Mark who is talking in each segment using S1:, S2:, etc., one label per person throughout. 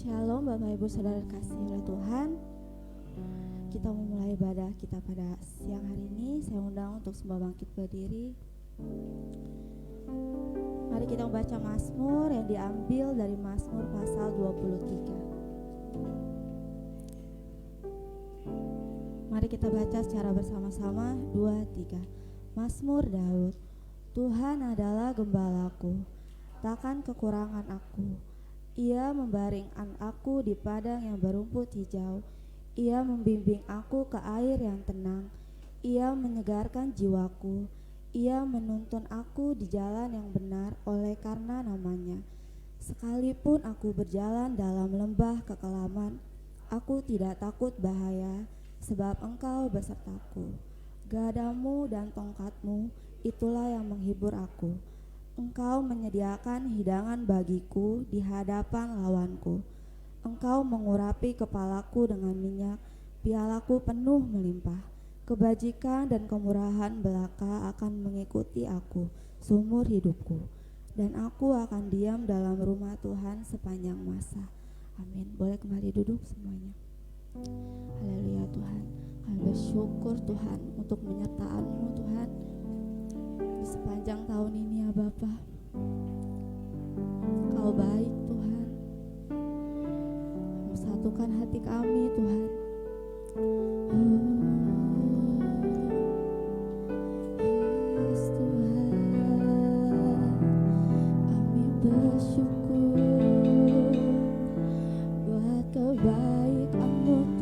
S1: Shalom Bapak Ibu Saudara kasih oleh Tuhan. Kita memulai ibadah kita pada siang hari ini. Saya undang untuk semua bangkit berdiri. Mari kita membaca Mazmur yang diambil dari Mazmur pasal 23. Mari kita baca secara bersama-sama 2-3. Mazmur Daud. Tuhan adalah gembalaku, takkan kekurangan aku. Ia membaringkan aku di padang yang berumput hijau. Ia membimbing aku ke air yang tenang. Ia menyegarkan jiwaku. Ia menuntun aku di jalan yang benar oleh karena namanya. Sekalipun aku berjalan dalam lembah kekelaman, aku tidak takut bahaya, sebab Engkau besertaku. Gadamu dan tongkatmu, itulah yang menghibur aku. Engkau menyediakan hidangan bagiku di hadapan lawanku. Engkau mengurapi kepalaku dengan minyak, pialaku penuh melimpah. Kebajikan dan kemurahan belaka akan mengikuti aku seumur hidupku, dan aku akan diam dalam rumah Tuhan sepanjang masa. Amin. Boleh kembali duduk semuanya. Haleluya Tuhan. Kami bersyukur Tuhan untuk penyertaan-Mu Tuhan di sepanjang tahun ini ya Bapa. Kau baik Tuhan, satukan hati kami Tuhan. Yes Tuhan, kami bersyukur buat kebaikan-Mu Tuhan.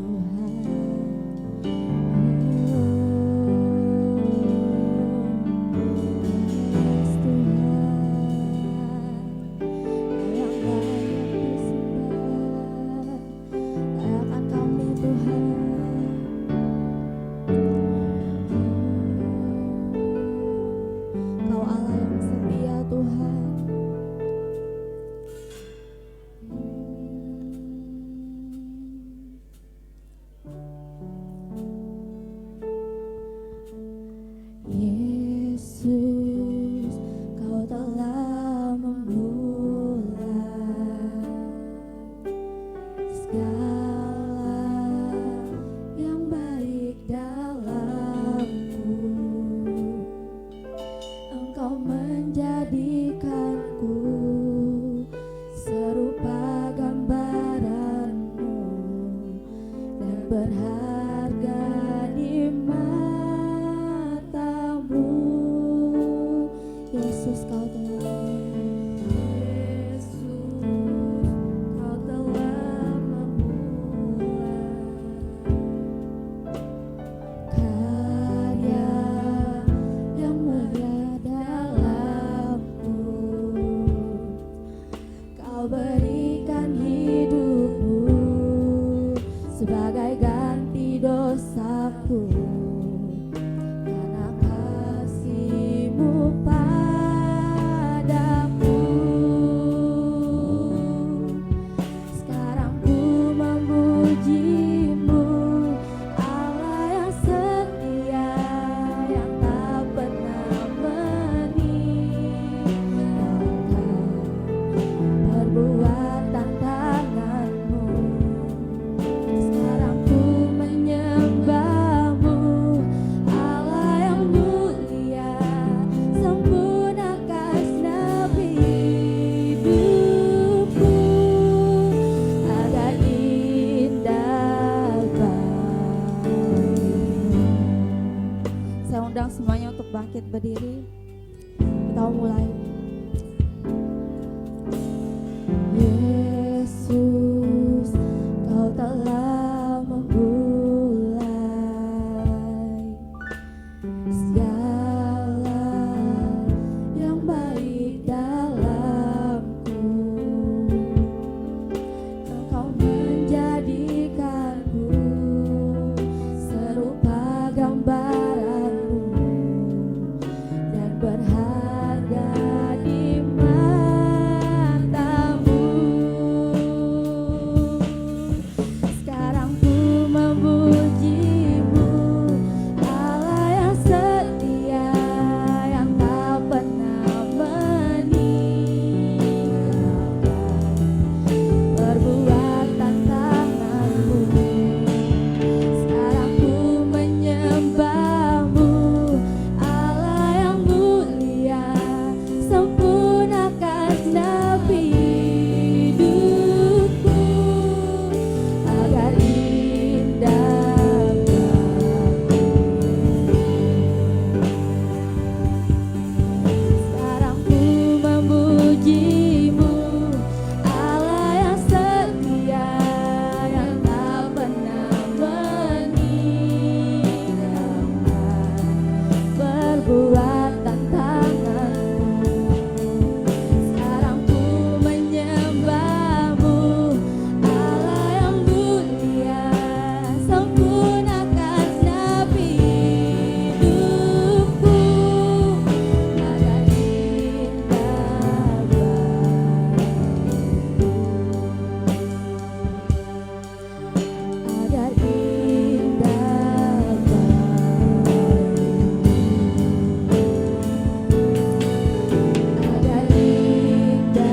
S1: Semuanya untuk bangkit berdiri. Kita mulai. Yesus, Kau telah memulai segala yang baik dalamku. Engkau menjadikanku serupa gambar berharga perbuatan tanganmu. Sekarang ku menyembahmu, Allah yang mulia, sempurnakan segenap hidupku. Agar indah bagiku, agar indah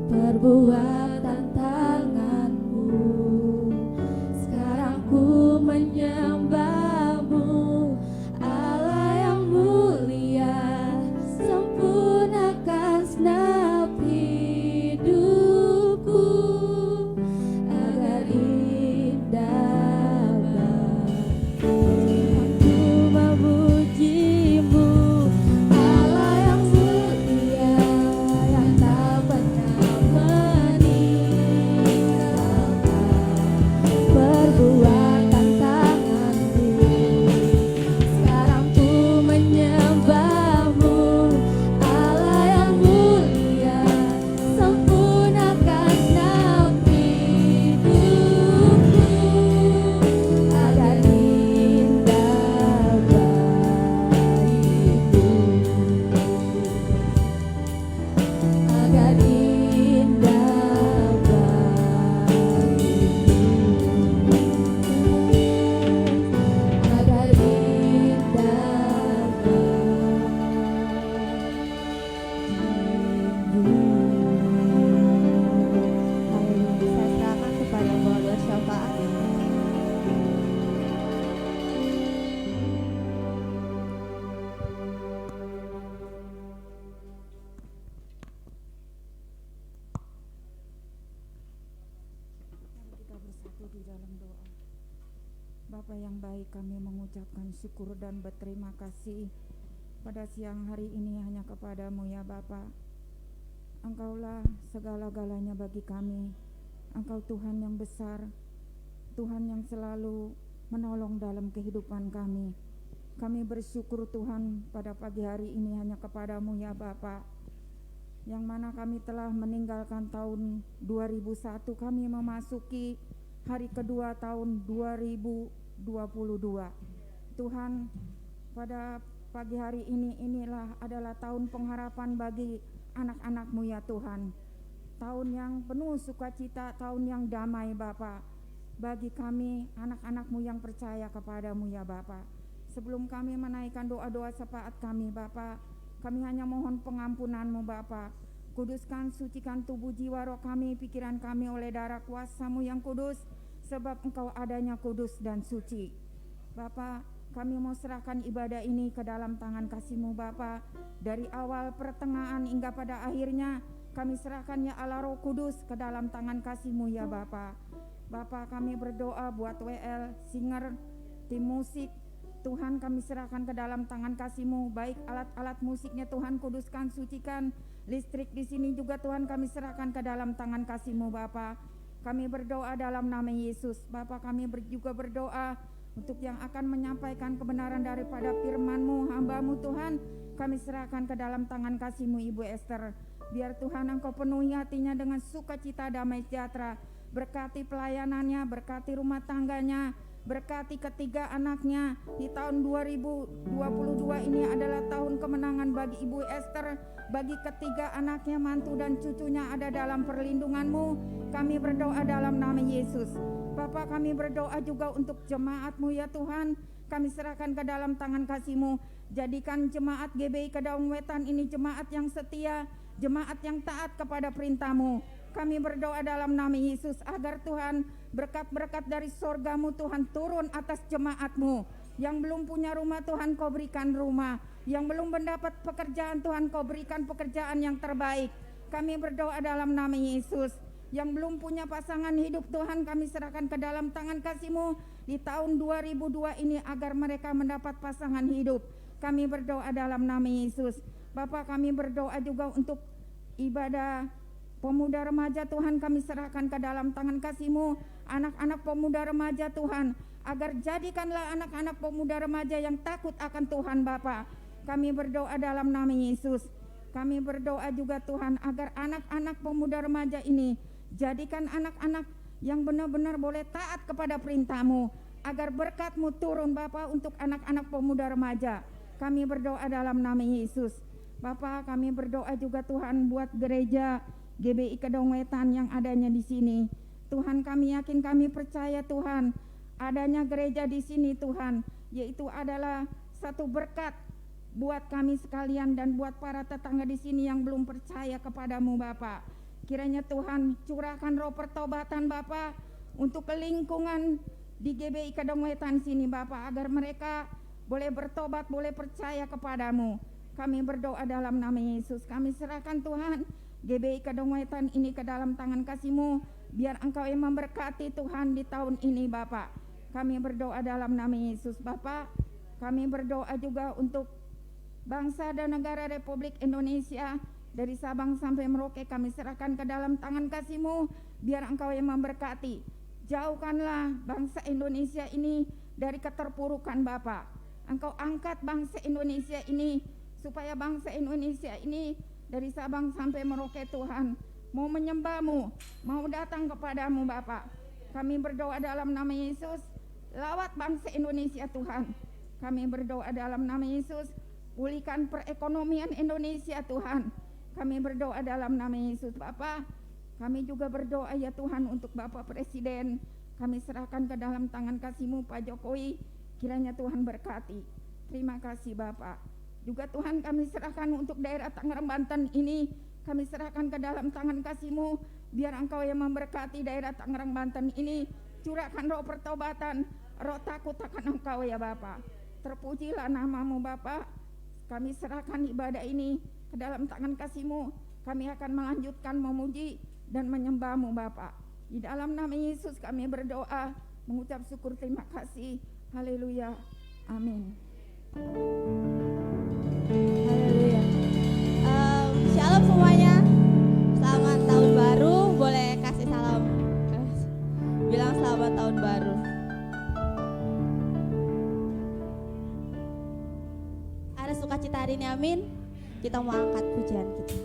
S1: perbuatan tanganmu. Sekarang ku menyembahmu, Allah yang mulia, sempurnakan segenap hidupku agar indah bagiku. Ku memujimu, Allah yang mulia, yang tak pernah perbuatan tanganmu. Sekarang ku menyembahmu, Allah yang mulia, sempurnakan segenap hidupku agar indah bagiku, agar indah bagiku, agar indah bagiku. Saya serahkan kepada doa syafaat.
S2: Mari kita bersatu di dalam doa. Bapa yang baik, kami mengucapkan syukur dan berterima kasih pada siang hari ini hanya kepadamu ya Bapa. Engkaulah segala-galanya bagi kami. Engkau Tuhan yang besar, Tuhan yang selalu menolong dalam kehidupan kami. Kami bersyukur Tuhan pada pagi hari ini hanya kepadamu ya Bapa, yang mana kami telah meninggalkan tahun 2001, kami memasuki hari kedua tahun 2022. Tuhan, pada pagi hari ini, inilah adalah tahun pengharapan bagi anak-anak-Mu ya Tuhan. Tahun yang penuh sukacita, tahun yang damai Bapa, bagi kami anak-anak-Mu yang percaya kepada-Mu ya Bapa. Sebelum kami menaikkan doa-doa syafaat kami Bapa, kami hanya mohon pengampunan-Mu Bapa. Kuduskan, sucikan tubuh jiwa roh kami, pikiran kami oleh darah kuasa-Mu yang kudus, sebab Engkau adanya kudus dan suci. Bapa, kami mau serahkan ibadah ini ke dalam tangan kasih-Mu Bapa. Dari awal, pertengahan hingga pada akhirnya, kami serahkan ya Allah Roh Kudus ke dalam tangan kasih-Mu ya Bapa. Bapa, kami berdoa buat WL, singer, tim musik. Tuhan, kami serahkan ke dalam tangan kasih-Mu, baik alat-alat musiknya Tuhan kuduskan, sucikan. Listrik di sini juga Tuhan kami serahkan ke dalam tangan kasih-Mu Bapa. Kami berdoa dalam nama Yesus. Bapa, kami juga berdoa untuk yang akan menyampaikan kebenaran daripada firman-Mu, hamba-Mu Tuhan. Kami serahkan ke dalam tangan kasih-Mu Ibu Esther. Biar Tuhan Engkau penuhi hatinya dengan sukacita, damai sejahtera. Berkati pelayanannya, berkati rumah tangganya, berkati ketiga anaknya. Di tahun 2022 ini adalah tahun kemenangan bagi Ibu Esther, bagi ketiga anaknya, mantu dan cucunya ada dalam perlindungan-Mu. Kami berdoa dalam nama Yesus. Bapa, kami berdoa juga untuk jemaat-Mu ya Tuhan. Kami serahkan ke dalam tangan kasih-Mu. Jadikan jemaat GBI Kedaung Wetan ini jemaat yang setia, jemaat yang taat kepada perintah-Mu. Kami berdoa dalam nama Yesus agar Tuhan berkat-berkat dari sorga-Mu Tuhan turun atas jemaat-Mu. Yang belum punya rumah Tuhan Kau berikan rumah, yang belum mendapat pekerjaan Tuhan Kau berikan pekerjaan yang terbaik. Kami berdoa dalam nama Yesus. Yang belum punya pasangan hidup Tuhan kami serahkan ke dalam tangan kasih-Mu di tahun 2002 ini agar mereka mendapat pasangan hidup. Kami berdoa dalam nama Yesus. Bapa, kami berdoa juga untuk ibadah pemuda remaja Tuhan, kami serahkan ke dalam tangan kasih-Mu. Anak-anak pemuda remaja Tuhan, agar jadikanlah anak-anak pemuda remaja yang takut akan Tuhan Bapa. Kami berdoa dalam nama Yesus. Kami berdoa juga Tuhan agar anak-anak pemuda remaja ini jadikan anak-anak yang benar-benar boleh taat kepada perintah-Mu, agar berkat-Mu turun Bapa untuk anak-anak pemuda remaja. Kami berdoa dalam nama Yesus. Bapa, kami berdoa juga Tuhan buat gereja GBI Kedaung Wetan yang adanya di sini. Tuhan, kami yakin, kami percaya Tuhan, adanya gereja di sini Tuhan, yaitu adalah satu berkat buat kami sekalian dan buat para tetangga di sini yang belum percaya kepada-Mu Bapa. Kiranya Tuhan curahkan roh pertobatan Bapa untuk lingkungan di GBI Kedaung Wetan sini Bapa, agar mereka boleh bertobat, boleh percaya kepada-Mu. Kami berdoa dalam nama Yesus. Kami serahkan Tuhan GBI Kedaung Wetan ini ke dalam tangan kasih-Mu, biar Engkau yang memberkati Tuhan di tahun ini Bapa. Kami berdoa dalam nama Yesus Bapa. Kami berdoa juga untuk bangsa dan negara Republik Indonesia. Dari Sabang sampai Merauke kami serahkan ke dalam tangan kasih-Mu, biar Engkau yang memberkati. Jauhkanlah bangsa Indonesia ini dari keterpurukan Bapa. Engkau angkat bangsa Indonesia ini, supaya bangsa Indonesia ini dari Sabang sampai Merauke Tuhan mau menyembah-Mu, mau datang kepada-Mu Bapa. Kami berdoa dalam nama Yesus, lawat bangsa Indonesia Tuhan. Kami berdoa dalam nama Yesus, pulihkan perekonomian Indonesia Tuhan. Kami berdoa dalam nama Yesus Bapa. Kami juga berdoa ya Tuhan untuk Bapak Presiden. Kami serahkan ke dalam tangan kasih-Mu Pak Jokowi. Kiranya Tuhan berkati. Terima kasih Bapak. Juga Tuhan kami serahkan untuk daerah Tangerang Banten ini. Kami serahkan ke dalam tangan kasih-Mu. Biar Engkau yang memberkati daerah Tangerang Banten ini. Curahkan roh pertobatan, roh takut akan Engkau ya Bapak. Terpujilah nama-Mu Bapak. Kami serahkan ibadah ini ke dalam tangan kasih-Mu. Kami akan melanjutkan memuji dan menyembah-Mu Bapa. Di dalam nama Yesus kami berdoa, mengucap syukur terima kasih. Haleluya. Amin.
S1: Haleluya. Shalom semuanya. Selamat tahun baru. Boleh kasih salam. Bilang selamat tahun baru. Ada sukacita hari ini, amin. Kita mau angkat pujian kita.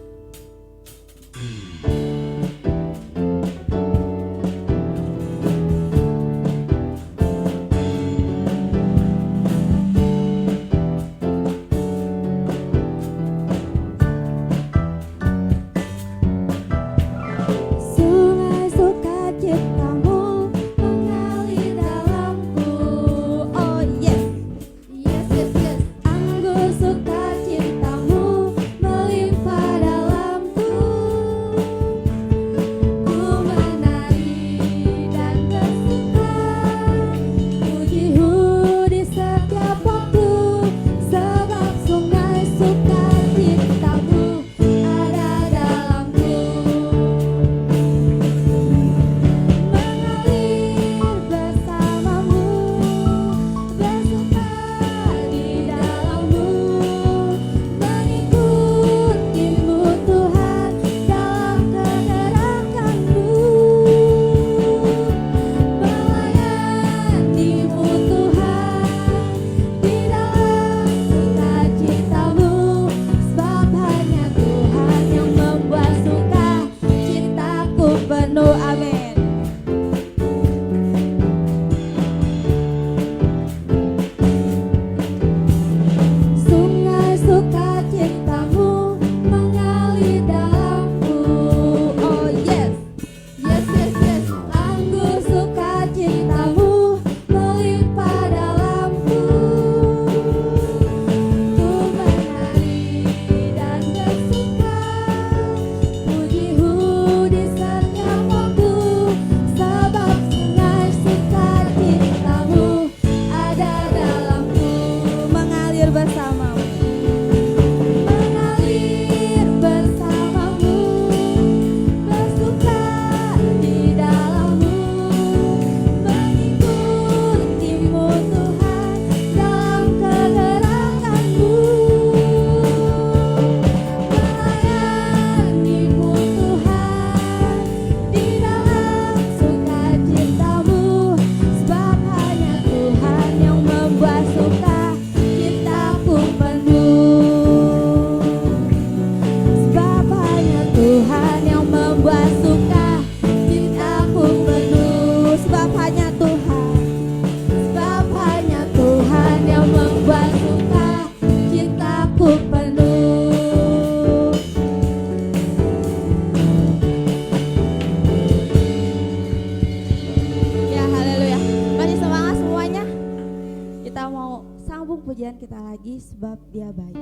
S1: pujian kita lagi, sebab Dia baik.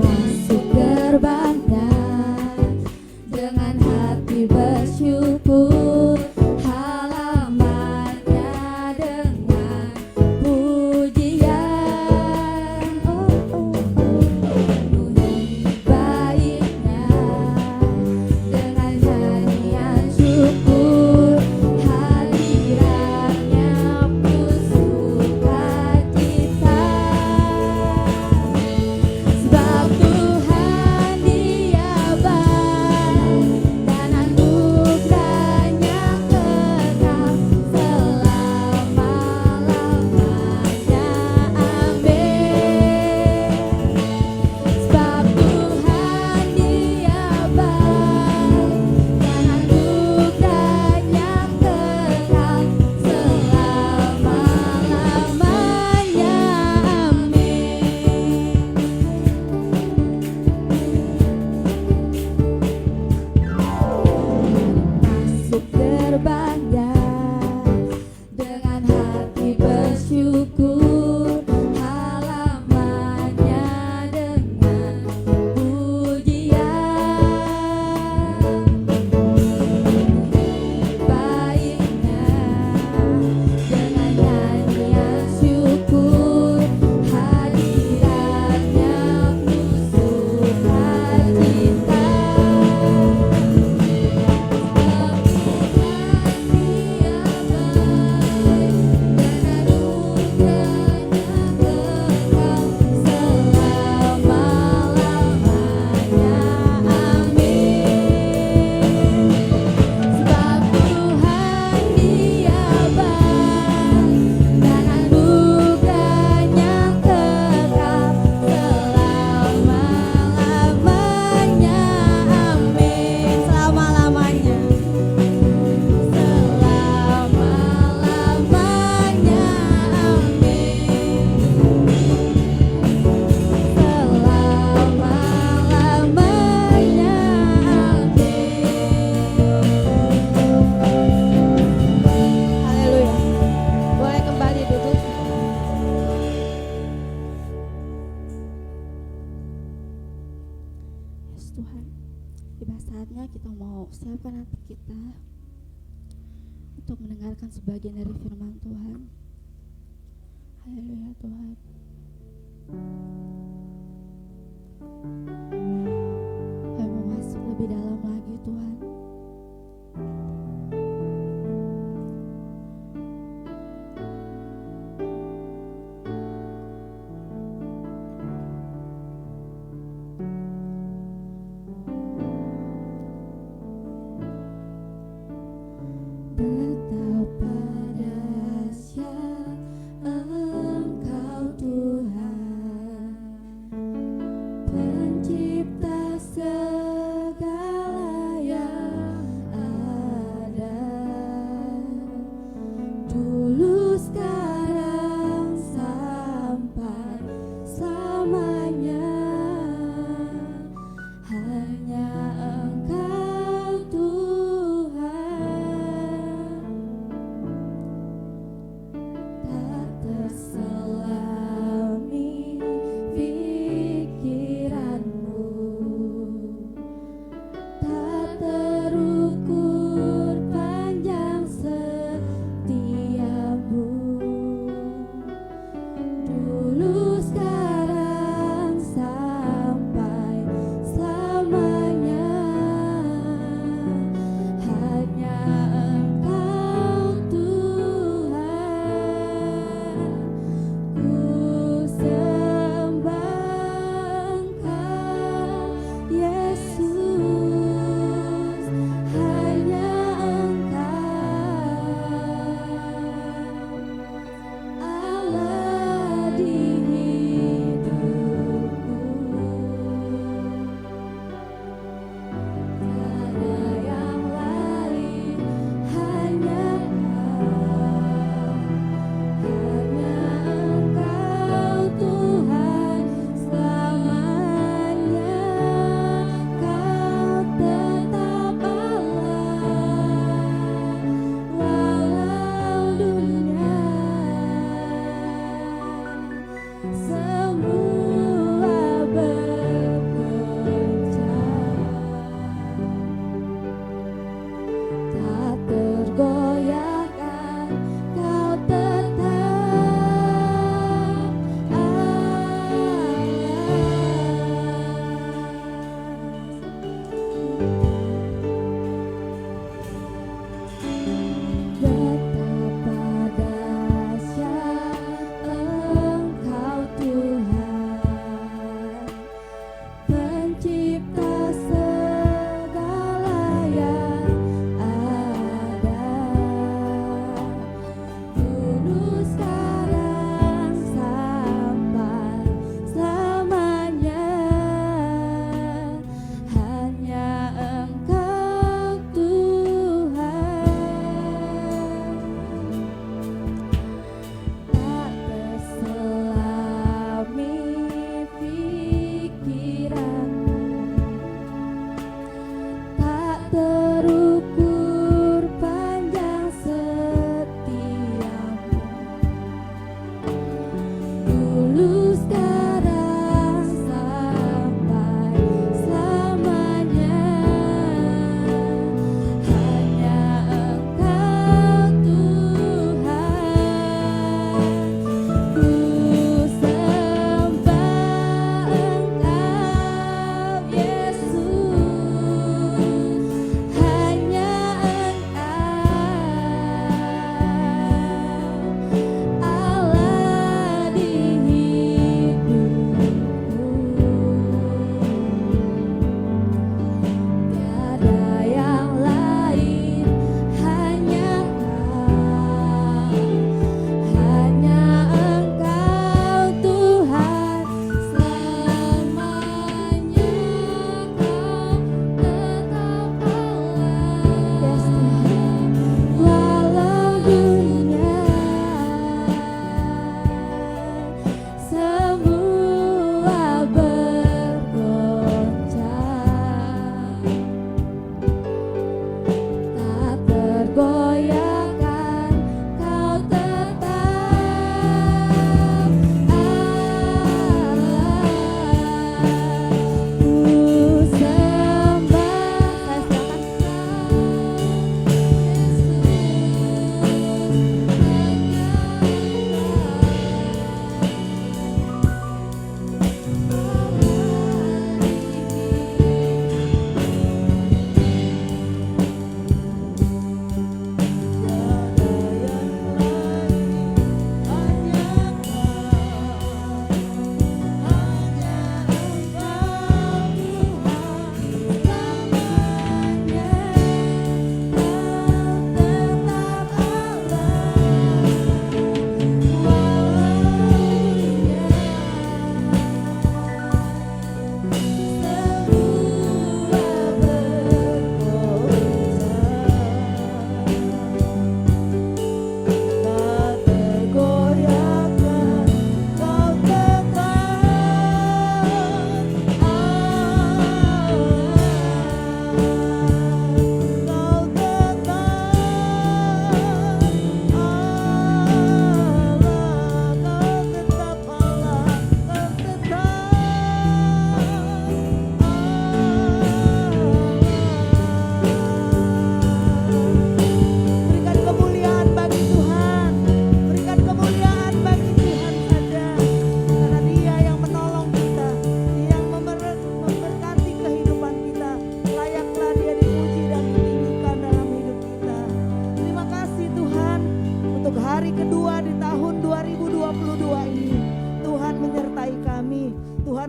S3: Masuk gerbangnya dengan hati bersyukur, halamannya dengan pujian. Penuhi baiknya dengan nyanyian syukur, hadirannya penuh sukacita. Sebab Tuhan Dia baik dan anugerahnya kekal selama-lamanya. Amin. Sebab Tuhan Dia baik dan anugerahnya kekal selama-lamanya. Masuk gerbangnya dengan hati bersyukur, halamannya dengan pujian. Baiknya dengan nyanyian syukur, hadiratnya penuh sukacita.
S1: Haleluya. Boleh kembali duduk. Yes Tuhan, tiba saatnya kita mau siapkan hati kita untuk mendengarkan sebagian dari firman Tuhan. Haleluya Tuhan. Kami mau masuk lebih dalam lagi Tuhan.
S3: Betapa dahsyat Engkau Tuhan, Pencipta segala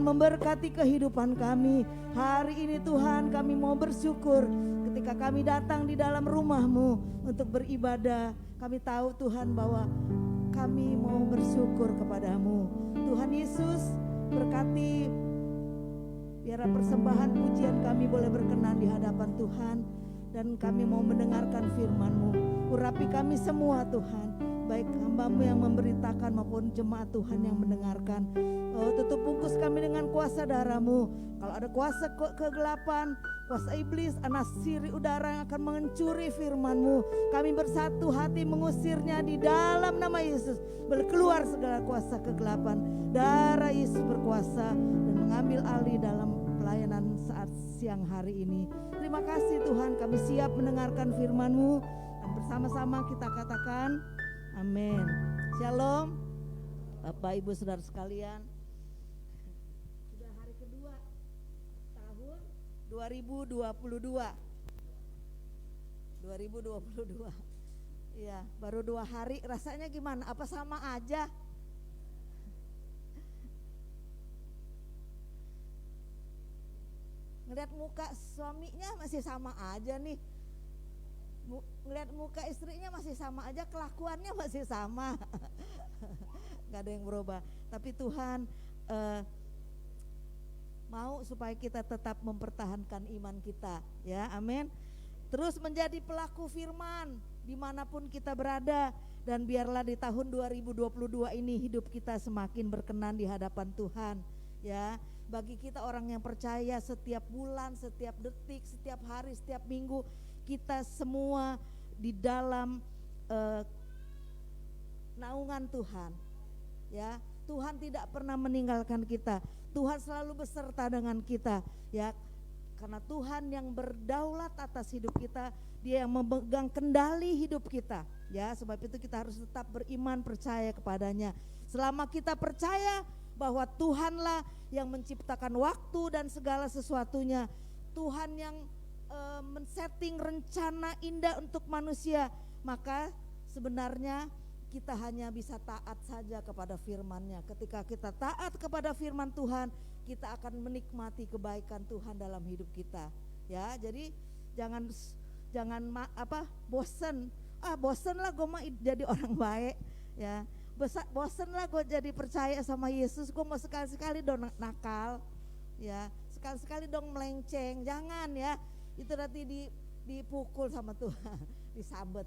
S4: akan memberkati kehidupan kami. Hari ini Tuhan kami mau bersyukur ketika kami datang di dalam rumah-Mu untuk beribadah. Kami tahu Tuhan bahwa kami mau bersyukur kepada-Mu. Tuhan Yesus berkati, biar persembahan pujian kami boleh berkenan di hadapan Tuhan. Dan kami mau mendengarkan firman-Mu. Urapi kami semua Tuhan, baik hamba-Mu yang memberitakan maupun jemaat Tuhan yang mendengarkan. Tutup bungkus kami dengan kuasa darah-Mu. Kalau ada kuasa kegelapan, kuasa iblis, anak siri udara yang akan mencuri firman-Mu, kami bersatu hati mengusirnya di dalam nama Yesus. Boleh keluar segala kuasa kegelapan. Darah Yesus berkuasa dan mengambil alih dalam pelayanan saat siang hari ini. Terima kasih Tuhan, kami siap mendengarkan firman-Mu dan bersama-sama kita katakan amin. Shalom Bapak Ibu Saudara sekalian. Sudah hari kedua tahun 2022. Iya, baru 2 hari, rasanya gimana? Apa sama aja? Ngeliat muka suaminya masih sama aja nih. Ngeliat muka istrinya masih sama aja, kelakuannya masih sama. Gak ada yang berubah. Tapi Tuhan mau supaya kita tetap mempertahankan iman kita, ya, amin. Terus menjadi pelaku firman dimanapun kita berada. Dan biarlah di tahun 2022 ini hidup kita semakin berkenan di hadapan Tuhan, ya. Bagi kita orang yang percaya, setiap bulan, setiap detik, setiap hari, setiap minggu, kita semua di dalam naungan Tuhan, ya. Tuhan tidak pernah meninggalkan kita. Tuhan selalu beserta dengan kita, ya. Karena Tuhan yang berdaulat atas hidup kita, Dia yang memegang kendali hidup kita, ya. Sebab itu kita harus tetap beriman, percaya kepadanya. Selama kita percaya bahwa Tuhanlah yang menciptakan waktu dan segala sesuatunya, Tuhan yang men-setting rencana indah untuk manusia, maka sebenarnya kita hanya bisa taat saja kepada firman-Nya. Ketika kita taat kepada firman Tuhan, kita akan menikmati kebaikan Tuhan dalam hidup kita, ya. Jadi jangan bosen. Bosen lah gue mah jadi orang baik, ya. Bosen lah gue jadi percaya sama Yesus, gue mau sekali-sekali dong nakal, ya, sekali-sekali dong melenceng, jangan, ya. Itu nanti dipukul sama Tuhan, disabet.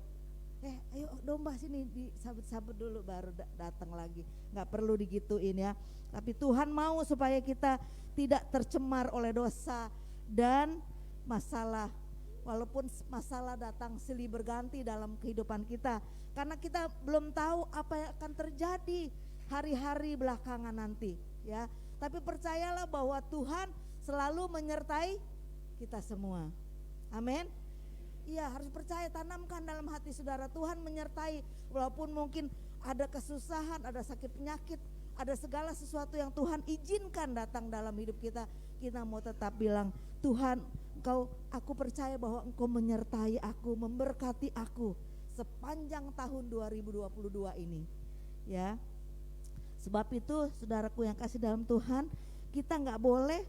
S4: Ayo domba sini, disabet-sabet dulu baru datang lagi. Gak perlu digituin, ya. Tapi Tuhan mau supaya kita tidak tercemar oleh dosa dan masalah. Walaupun masalah datang silih berganti dalam kehidupan kita, karena kita belum tahu apa yang akan terjadi hari-hari belakangan nanti, ya. Tapi percayalah bahwa Tuhan selalu menyertai kita semua. Amin. Iya, harus percaya, tanamkan dalam hati saudara, Tuhan menyertai. Walaupun mungkin ada kesusahan, ada sakit penyakit, ada segala sesuatu yang Tuhan izinkan datang dalam hidup kita, kita mau tetap bilang, Tuhan, aku percaya bahwa Engkau menyertai aku, memberkati aku sepanjang tahun 2022 ini, ya. Sebab itu saudaraku yang kasih dalam Tuhan, kita nggak boleh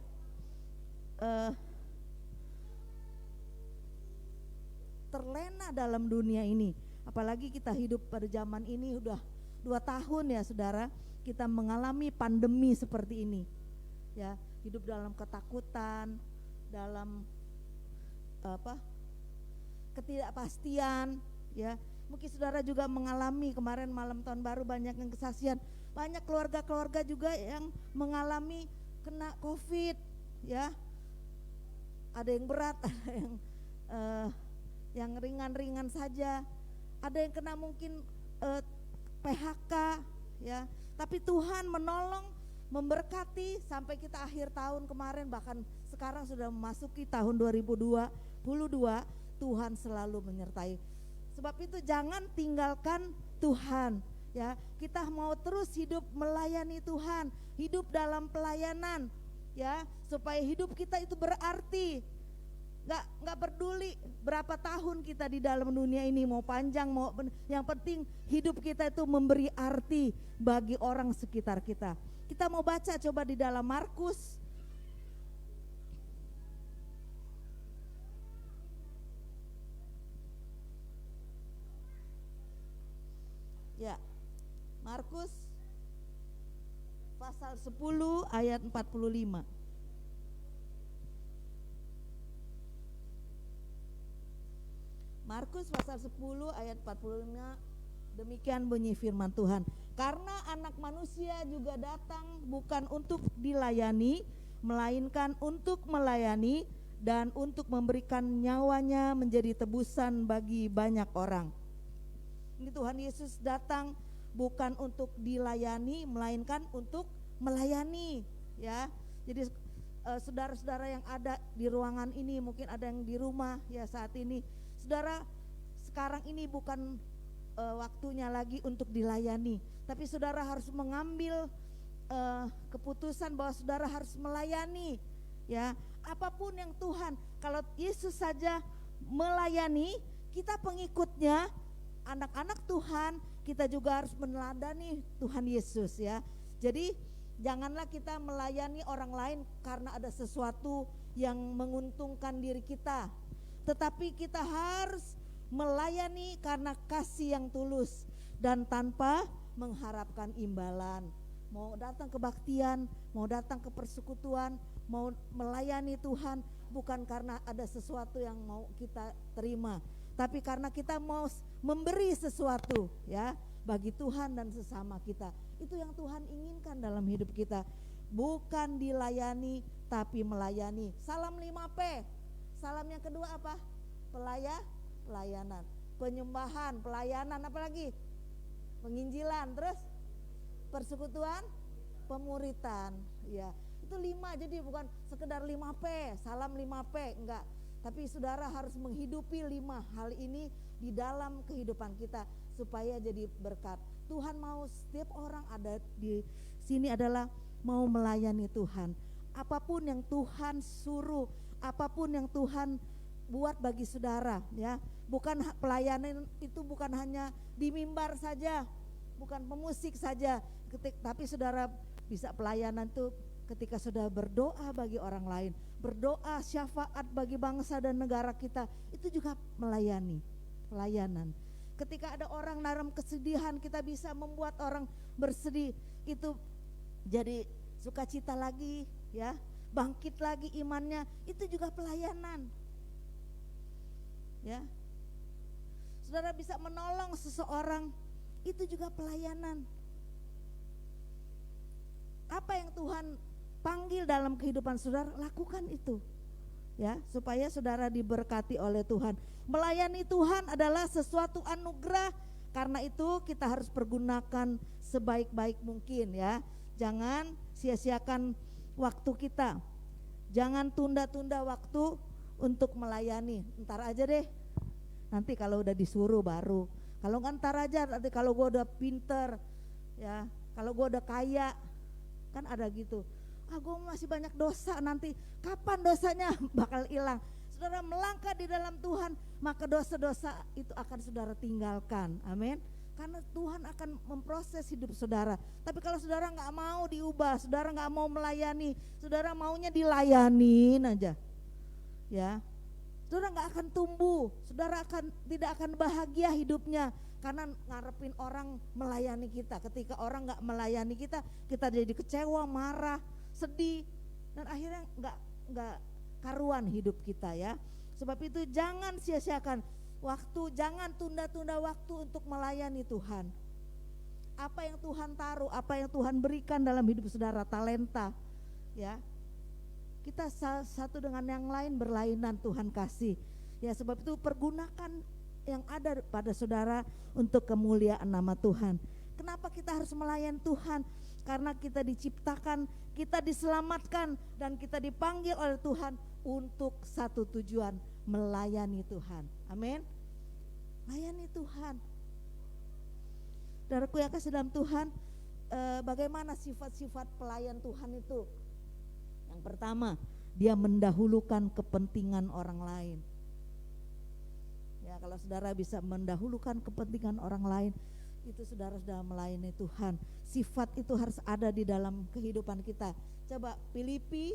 S4: terlena dalam dunia ini. Apalagi kita hidup pada zaman ini udah 2 tahun, ya saudara, kita mengalami pandemi seperti ini, ya. Hidup dalam ketakutan, dalam ketidakpastian, ya. Mungkin saudara juga mengalami kemarin malam tahun baru banyak yang kesaksian, banyak keluarga-keluarga juga yang mengalami kena COVID, ya. Ada yang berat, ada yang ringan-ringan saja, ada yang kena mungkin PHK, ya. Tapi Tuhan menolong, memberkati sampai kita akhir tahun kemarin, bahkan sekarang sudah memasuki tahun 2022, Tuhan selalu menyertai. Sebab itu jangan tinggalkan Tuhan, ya. Kita mau terus hidup melayani Tuhan, hidup dalam pelayanan, ya, supaya hidup kita itu berarti. Nggak peduli berapa tahun kita di dalam dunia ini, mau panjang yang penting hidup kita itu memberi arti bagi orang sekitar kita. Kita mau baca coba di dalam Markus. Ya, Markus pasal 10 ayat 45. Markus pasal 10 ayat 45, demikian bunyi firman Tuhan. Karena anak manusia juga datang bukan untuk dilayani, melainkan untuk melayani dan untuk memberikan nyawanya menjadi tebusan bagi banyak orang. Ini Tuhan Yesus datang bukan untuk dilayani, melainkan untuk melayani, ya. Jadi saudara-saudara yang ada di ruangan ini, mungkin ada yang di rumah ya saat ini. Saudara, sekarang ini bukan waktunya lagi untuk dilayani, tapi saudara harus mengambil keputusan bahwa saudara harus melayani, ya. Apapun yang Tuhan, kalau Yesus saja melayani, kita pengikutnya, anak-anak Tuhan, kita juga harus meneladani Tuhan Yesus, ya. Jadi janganlah kita melayani orang lain karena ada sesuatu yang menguntungkan diri kita, tetapi kita harus melayani karena kasih yang tulus dan tanpa mengharapkan imbalan. Mau datang kebaktian, mau datang ke persekutuan, mau melayani Tuhan bukan karena ada sesuatu yang mau kita terima, tapi karena kita mau memberi sesuatu, ya, bagi Tuhan dan sesama kita. Itu yang Tuhan inginkan dalam hidup kita. Bukan dilayani tapi melayani. Salam 5P. Salam yang kedua apa? Pelayanan, penyembahan, pelayanan, apa lagi? Penginjilan, terus persekutuan, pemuritan, ya. Itu 5, jadi bukan sekedar 5P, salam 5P, enggak. Tapi saudara harus menghidupi 5 hal ini di dalam kehidupan kita supaya jadi berkat. Tuhan mau setiap orang ada di sini adalah mau melayani Tuhan. Apapun yang Tuhan suruh, apapun yang Tuhan buat bagi saudara, ya. Bukan pelayanan itu bukan hanya di mimbar saja, bukan pemusik saja, tapi saudara bisa pelayanan itu ketika sudah berdoa bagi orang lain, berdoa syafaat bagi bangsa dan negara kita, itu juga melayani, pelayanan. Ketika ada orang dalam kesedihan, kita bisa membuat orang bersedih, itu jadi sukacita lagi, ya, bangkit lagi imannya, itu juga pelayanan, ya. Saudara bisa menolong seseorang, itu juga pelayanan. Apa yang Tuhan panggil dalam kehidupan saudara, lakukan itu, ya, supaya saudara diberkati oleh Tuhan. Melayani Tuhan adalah sesuatu anugerah, karena itu kita harus pergunakan sebaik-baik mungkin, ya. Jangan sia-siakan waktu kita, jangan tunda-tunda waktu untuk melayani. Ntar aja deh, nanti kalau udah disuruh baru. Kalau nggak ntar aja, nanti kalau gue udah pinter, ya, kalau gue udah kaya, kan ada gitu. Gue masih banyak dosa, nanti kapan dosanya bakal hilang. Saudara melangkah di dalam Tuhan, maka dosa-dosa itu akan saudara tinggalkan. Amin. Karena Tuhan akan memproses hidup saudara. Tapi kalau saudara nggak mau diubah, saudara nggak mau melayani, saudara maunya dilayanin aja, ya, saudara nggak akan tumbuh, saudara tidak akan bahagia hidupnya, karena ngarepin orang melayani kita. Ketika orang nggak melayani kita, kita jadi kecewa, marah, sedih, dan akhirnya nggak karuan hidup kita, ya. Sebab itu jangan sia-siakan waktu, jangan tunda-tunda waktu untuk melayani Tuhan. Apa yang Tuhan taruh, apa yang Tuhan berikan dalam hidup saudara, talenta, ya. Kita satu dengan yang lain berlainan Tuhan kasih, ya. Sebab itu pergunakan yang ada pada saudara untuk kemuliaan nama Tuhan. Kenapa kita harus melayani Tuhan? Karena kita diciptakan, kita diselamatkan, dan kita dipanggil oleh Tuhan untuk satu tujuan, melayani Tuhan. Amin. Layani Tuhan. Saudaraku yang kasih dalam Tuhan, bagaimana sifat-sifat pelayan Tuhan itu? Yang pertama, dia mendahulukan kepentingan orang lain. Ya, kalau saudara bisa mendahulukan kepentingan orang lain, itu saudara sudah melayani Tuhan. Sifat itu harus ada di dalam kehidupan kita. Coba Filipi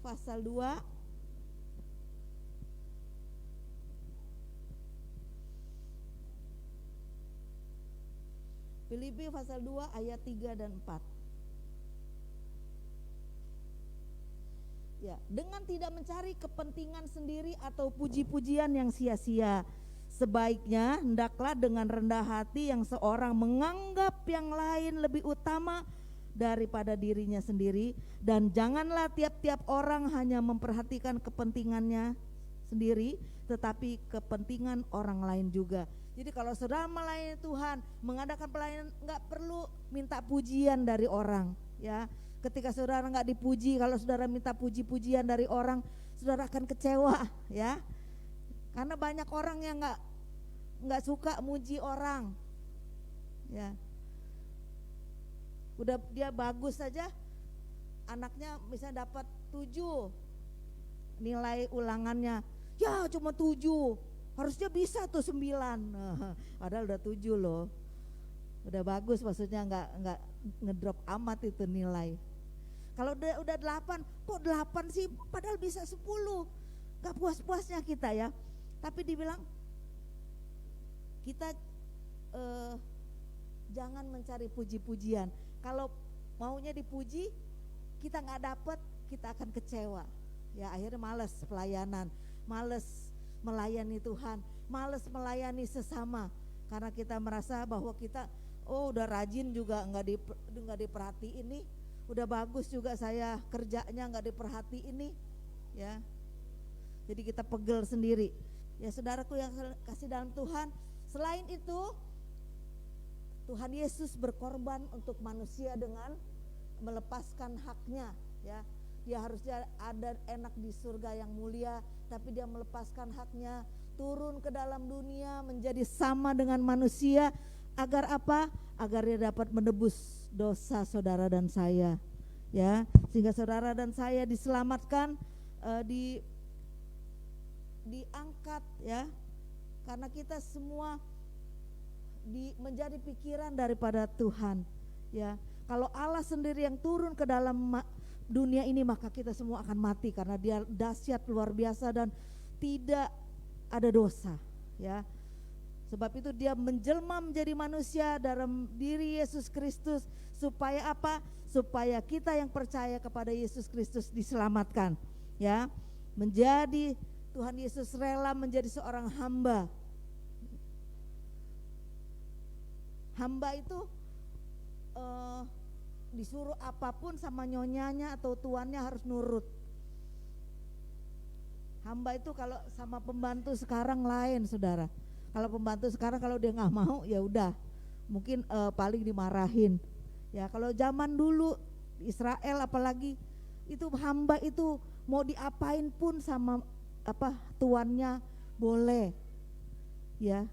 S4: pasal 2 Filipi pasal 2 ayat 3 dan 4. Ya, dengan tidak mencari kepentingan sendiri atau puji-pujian yang sia-sia. Sebaiknya hendaklah dengan rendah hati yang seorang menganggap yang lain lebih utama daripada dirinya sendiri, dan janganlah tiap-tiap orang hanya memperhatikan kepentingannya sendiri, tetapi kepentingan orang lain juga. Jadi kalau saudara melayani Tuhan, mengadakan pelayanan, nggak perlu minta pujian dari orang, ya. Ketika saudara nggak dipuji, kalau saudara minta puji-pujian dari orang, saudara akan kecewa, ya. Karena banyak orang yang nggak suka muji orang, ya. Udah dia bagus saja, anaknya misalnya dapat 7 nilai ulangannya, ya cuma 7. Harusnya bisa tuh 9, padahal udah 7 loh, udah bagus, maksudnya nggak ngedrop amat itu nilai. Kalau udah 8, kok 8 sih, padahal bisa 10, nggak puas-puasnya kita, ya. Tapi dibilang kita jangan mencari puji-pujian. Kalau maunya dipuji, kita nggak dapet, kita akan kecewa, ya. Akhirnya malas pelayanan, malas melayani Tuhan, malas melayani sesama, karena kita merasa bahwa kita udah rajin juga nggak diperhatiin nih, udah bagus juga saya kerjanya nggak diperhatiin nih, ya. Jadi kita pegel sendiri, ya saudaraku yang kasih dalam Tuhan. Selain itu, Tuhan Yesus berkorban untuk manusia dengan melepaskan haknya, ya. Dia harusnya ada enak di surga yang mulia, tapi dia melepaskan haknya, turun ke dalam dunia menjadi sama dengan manusia. Agar apa? Agar dia dapat menebus dosa saudara dan saya, ya. Sehingga saudara dan saya diselamatkan, diangkat, ya. Karena kita semua menjadi pikiran daripada Tuhan, ya. Kalau Allah sendiri yang turun ke dalam dunia ini, maka kita semua akan mati, karena dia dahsyat luar biasa dan tidak ada dosa, ya. Sebab itu dia menjelma menjadi manusia dalam diri Yesus Kristus, supaya apa? Supaya kita yang percaya kepada Yesus Kristus diselamatkan, ya. Menjadi Tuhan Yesus rela menjadi seorang hamba. Hamba itu disuruh apapun sama nyonyanya atau tuannya harus nurut. Hamba itu kalau sama pembantu sekarang lain, saudara. Kalau pembantu sekarang kalau dia nggak mau, ya udah, mungkin paling dimarahin. Ya kalau zaman dulu Israel apalagi, itu hamba itu mau diapain pun sama tuannya boleh, ya.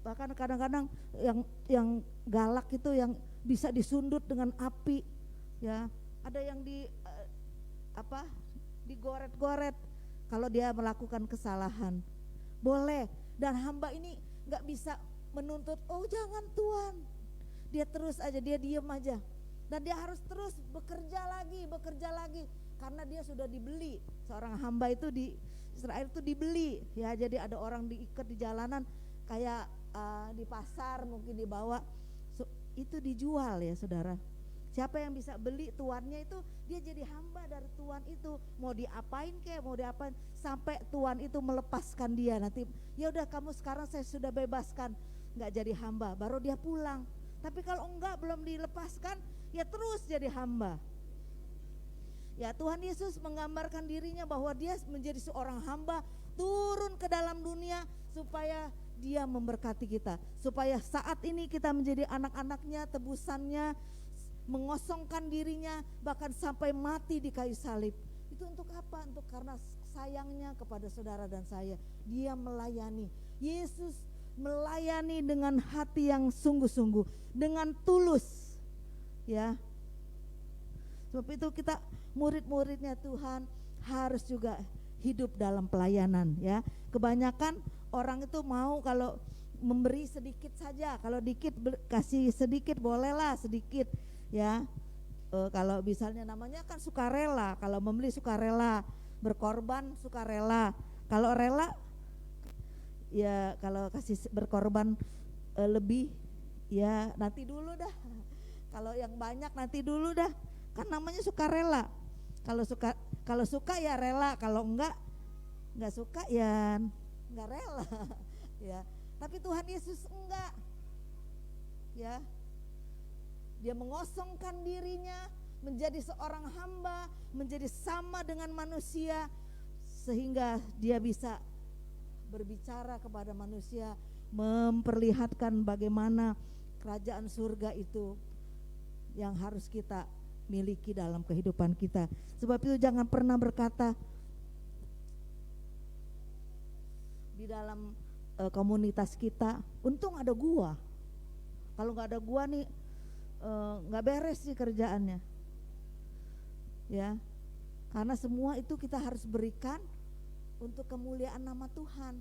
S4: Bahkan kadang-kadang yang galak itu yang bisa disundut dengan api, ya. Ada yang digoret-goret kalau dia melakukan kesalahan, boleh. Dan hamba ini nggak bisa menuntut, oh jangan Tuhan, dia terus aja, dia diem aja, dan dia harus terus bekerja lagi, karena dia sudah dibeli. Seorang hamba itu di Israel itu dibeli, ya. Jadi ada orang diikat di jalanan, kayak di pasar mungkin dibawa, itu dijual, ya saudara. Siapa yang bisa beli tuannya itu, dia jadi hamba dari tuan itu. Mau diapain sampai tuan itu melepaskan dia. Nanti ya udah, kamu sekarang saya sudah bebaskan, nggak jadi hamba, baru dia pulang. Tapi kalau enggak, belum dilepaskan, ya terus jadi hamba. Ya, Tuhan Yesus menggambarkan dirinya bahwa dia menjadi seorang hamba, turun ke dalam dunia supaya dia memberkati kita, supaya saat ini kita menjadi anak-anaknya, tebusannya, mengosongkan dirinya, bahkan sampai mati di kayu salib. Itu untuk apa? Untuk karena sayangnya kepada saudara dan saya. Dia melayani. Yesus melayani dengan hati yang sungguh-sungguh, dengan tulus, ya. Sebab itu kita murid-muridnya Tuhan harus juga hidup dalam pelayanan, ya. Kebanyakan orang itu mau kalau memberi sedikit saja. Kalau dikit kasih sedikit, bolehlah sedikit ya. Kalau misalnya namanya kan sukarela, kalau membeli sukarela, berkorban sukarela. Kalau rela ya, kalau kasih berkorban lebih ya nanti dulu dah. Kalau yang banyak nanti dulu dah. Kan namanya sukarela. Kalau suka ya rela, kalau enggak suka ya enggak rela. Ya. Tapi Tuhan Yesus enggak. Ya. Dia mengosongkan dirinya menjadi seorang hamba, menjadi sama dengan manusia sehingga dia bisa berbicara kepada manusia, memperlihatkan bagaimana kerajaan surga itu yang harus kita miliki dalam kehidupan kita. Sebab itu jangan pernah berkata di dalam komunitas kita, untung ada gua. Kalau nggak ada gua nih nggak beres sih kerjaannya. Ya, karena semua itu kita harus berikan untuk kemuliaan nama Tuhan.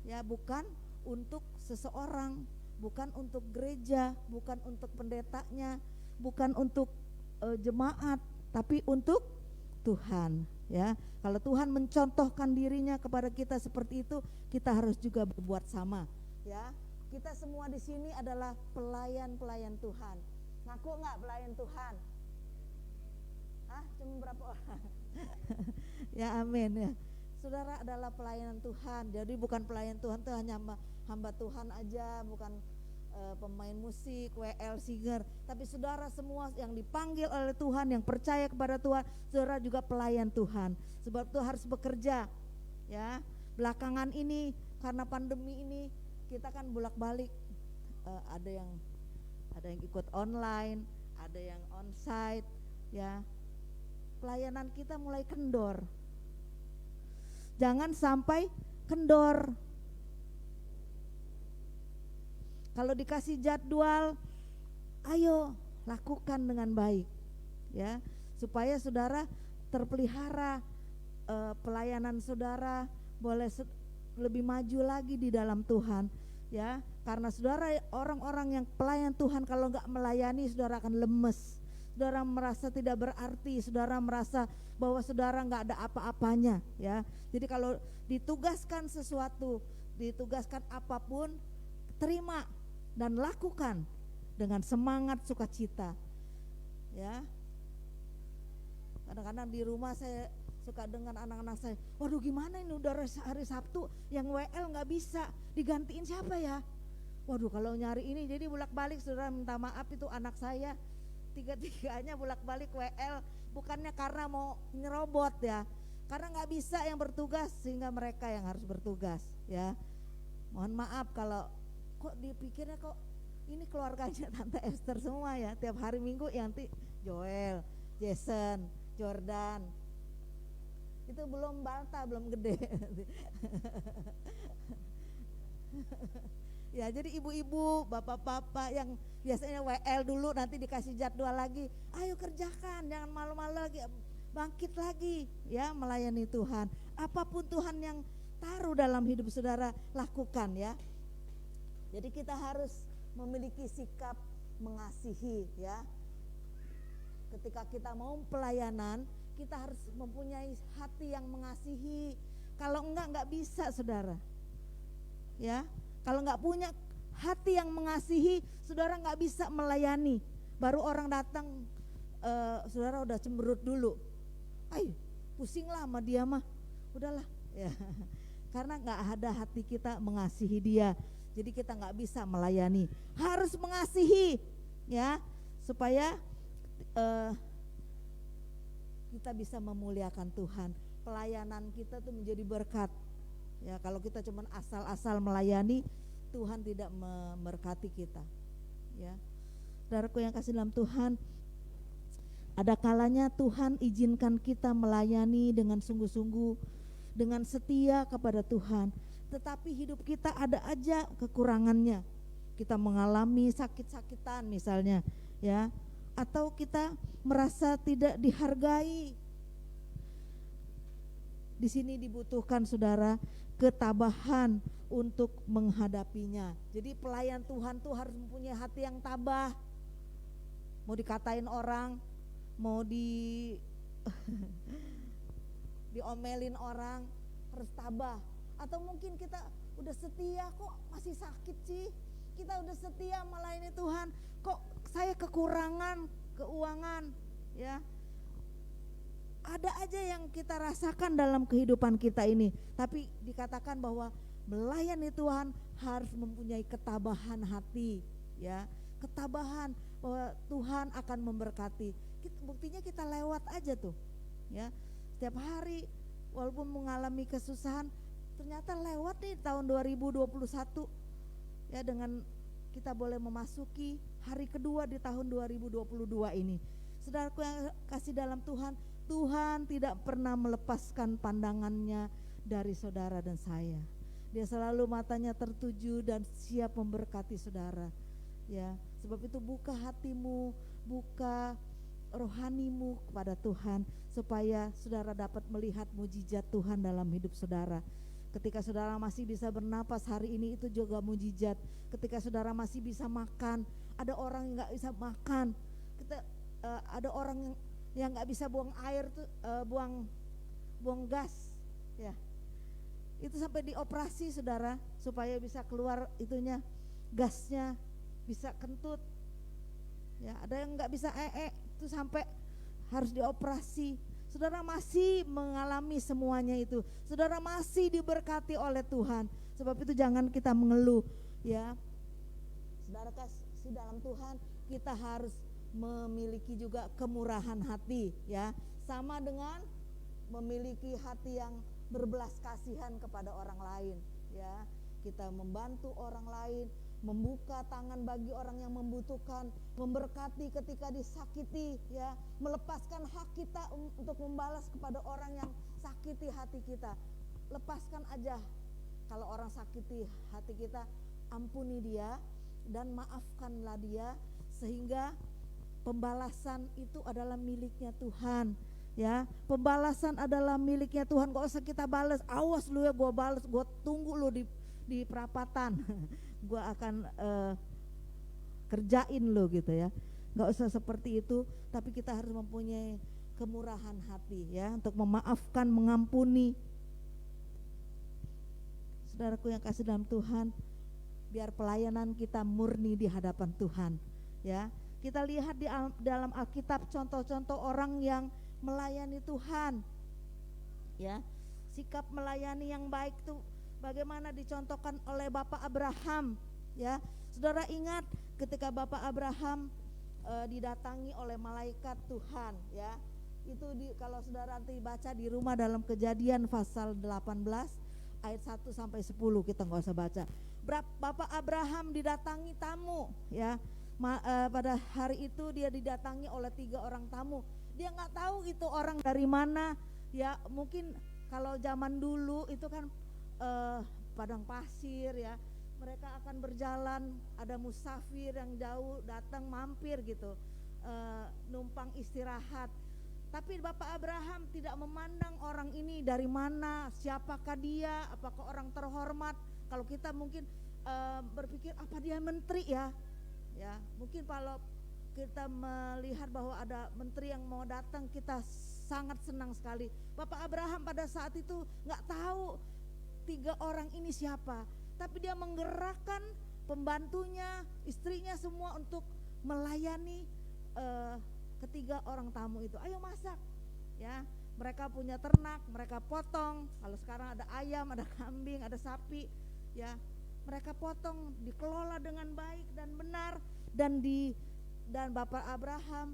S4: Ya, bukan untuk seseorang, bukan untuk gereja, bukan untuk pendetanya, bukan untuk jemaat, tapi untuk Tuhan. Ya, kalau Tuhan mencontohkan dirinya kepada kita seperti itu, kita harus juga berbuat sama. Ya, kita semua di sini adalah pelayan-pelayan Tuhan. Ngaku nggak pelayan Tuhan? Cuma berapa orang? Ya, amin ya. Saudara adalah pelayanan Tuhan. Jadi bukan pelayan Tuhan itu hanya hamba Tuhan aja, bukan pemain musik, WL, singer, tapi saudara semua yang dipanggil oleh Tuhan, yang percaya kepada Tuhan, saudara juga pelayan Tuhan. Sebab itu harus bekerja. Ya, belakangan ini karena pandemi ini kita kan bolak-balik, ada yang ikut online, ada yang onsite, ya. Pelayanan kita mulai kendor. Jangan sampai kendor. Kalau dikasih jadwal, ayo lakukan dengan baik, ya, supaya saudara terpelihara, pelayanan saudara boleh lebih maju lagi di dalam Tuhan, ya. Karena saudara orang-orang yang pelayan Tuhan kalau nggak melayani, saudara akan lemes. Saudara merasa tidak berarti, saudara merasa bahwa saudara nggak ada apa-apanya, ya. Jadi kalau ditugaskan sesuatu, ditugaskan apapun, terima dan lakukan dengan semangat sukacita, ya. Kadang-kadang di rumah saya suka dengan anak-anak saya, waduh gimana ini udah hari Sabtu, yang WL nggak bisa, digantiin siapa ya? Waduh kalau nyari ini, jadi bolak-balik, saudara minta maaf, itu anak saya tiga-tiganya bolak-balik WL, bukannya karena mau nyerobot ya, karena nggak bisa yang bertugas sehingga mereka yang harus bertugas, ya. Mohon maaf kalau kok dipikirnya kok ini keluarganya Tante Esther semua ya, tiap hari Minggu yang Joel, Jason, Jordan, itu belum balta, belum gede. Ya, jadi ibu-ibu, bapak-bapak yang biasanya WL dulu nanti dikasih jadwal lagi, ayo kerjakan, jangan malu-malu lagi, bangkit lagi, ya, melayani Tuhan. Apapun Tuhan yang taruh dalam hidup saudara, lakukan, ya. Jadi kita harus memiliki sikap mengasihi, ya. Ketika kita mau pelayanan, kita harus mempunyai hati yang mengasihi. Kalau enggak bisa, saudara, ya. Kalau nggak punya hati yang mengasihi, saudara nggak bisa melayani. Baru orang datang, saudara udah cemberut dulu. Ayo, pusinglah sama dia mah, udahlah. Ya. Karena nggak ada hati kita mengasihi dia, jadi kita nggak bisa melayani. Harus mengasihi, ya, supaya kita bisa memuliakan Tuhan. Pelayanan kita tuh menjadi berkat. Ya, kalau kita cuma asal-asal melayani, Tuhan tidak memberkati kita, ya. Saudaraku yang kasih dalam Tuhan, ada kalanya Tuhan izinkan kita melayani dengan sungguh-sungguh, dengan setia kepada Tuhan. Tetapi hidup kita ada aja kekurangannya. Kita mengalami sakit-sakitan misalnya, ya, atau kita merasa tidak dihargai. Di sini dibutuhkan, saudara, ketabahan untuk menghadapinya. Jadi pelayan Tuhan tuh harus mempunyai hati yang tabah. Mau dikatain orang, mau diomelin orang, harus tabah. Atau mungkin kita udah setia kok masih sakit sih. Kita udah setia melayani Tuhan, kok saya kekurangan keuangan, ya. Ada aja yang kita rasakan dalam kehidupan kita ini. Tapi dikatakan bahwa melayani Tuhan harus mempunyai ketabahan hati, ya. Ketabahan bahwa Tuhan akan memberkati. Buktinya kita lewat aja tuh, ya. Setiap hari walaupun mengalami kesusahan, ternyata lewat nih tahun 2021, ya, dengan kita boleh memasuki hari kedua di tahun 2022 ini. Saudaraku yang kasih dalam Tuhan, Tuhan tidak pernah melepaskan pandangannya dari saudara dan saya. Dia selalu matanya tertuju dan siap memberkati saudara, ya. Sebab itu buka hatimu, buka rohanimu kepada Tuhan, supaya saudara dapat melihat mujizat Tuhan dalam hidup saudara. Ketika saudara masih bisa bernapas hari ini, itu juga mujizat. Ketika saudara masih bisa makan, ada orang yang gak bisa makan. Ada orang yang nggak bisa buang air tuh, buang gas, ya. Itu sampai dioperasi saudara, supaya bisa keluar itunya, gasnya bisa kentut, ya. Ada yang nggak bisa itu sampai harus dioperasi. Saudara masih mengalami semuanya itu, saudara masih diberkati oleh Tuhan. Sebab itu jangan kita mengeluh, ya. Saudara kasih dalam Tuhan, kita harus memiliki juga kemurahan hati, ya. Sama dengan memiliki hati yang berbelas kasihan kepada orang lain, ya. Kita membantu orang lain, membuka tangan bagi orang yang membutuhkan, memberkati ketika disakiti, ya. Melepaskan hak kita untuk membalas kepada orang yang sakiti hati kita. Lepaskan aja. Kalau orang sakiti hati kita, ampuni dia dan maafkanlah dia, sehingga pembalasan itu adalah miliknya Tuhan, ya. Pembalasan adalah miliknya Tuhan. Gak usah kita balas, awas lu ya, gue balas, gue tunggu lu di perapatan, gue akan kerjain lu gitu, ya. Gak usah seperti itu, tapi kita harus mempunyai kemurahan hati, ya, untuk memaafkan, mengampuni. Saudaraku yang kasih dalam Tuhan, biar pelayanan kita murni di hadapan Tuhan, ya. Kita lihat di dalam Alkitab contoh-contoh orang yang melayani Tuhan, ya. Sikap melayani yang baik itu bagaimana dicontohkan oleh Bapak Abraham, ya. Saudara ingat ketika Bapak Abraham didatangi oleh malaikat Tuhan, ya. Itu kalau saudara nanti baca di rumah dalam Kejadian pasal 18 ayat 1 sampai 10, kita nggak usah baca. Bapak Abraham didatangi tamu, ya. Pada hari itu dia didatangi oleh 3 orang tamu. Dia nggak tahu itu orang dari mana, ya. Mungkin kalau zaman dulu itu kan padang pasir, ya. Mereka akan berjalan, ada musafir yang jauh datang mampir gitu, numpang istirahat. Tapi Bapak Abraham tidak memandang orang ini dari mana, siapakah dia, apakah orang terhormat. Kalau kita mungkin berpikir apa dia menteri, ya. Ya, mungkin kalau kita melihat bahwa ada menteri yang mau datang, kita sangat senang sekali. Bapak Abraham pada saat itu nggak tahu 3 orang ini siapa, tapi dia menggerakkan pembantunya, istrinya semua untuk melayani ketiga orang tamu itu. Ayo masak, ya. Mereka punya ternak, mereka potong. Kalau sekarang ada ayam, ada kambing, ada sapi, ya. Mereka potong, dikelola dengan baik dan benar, dan Bapak Abraham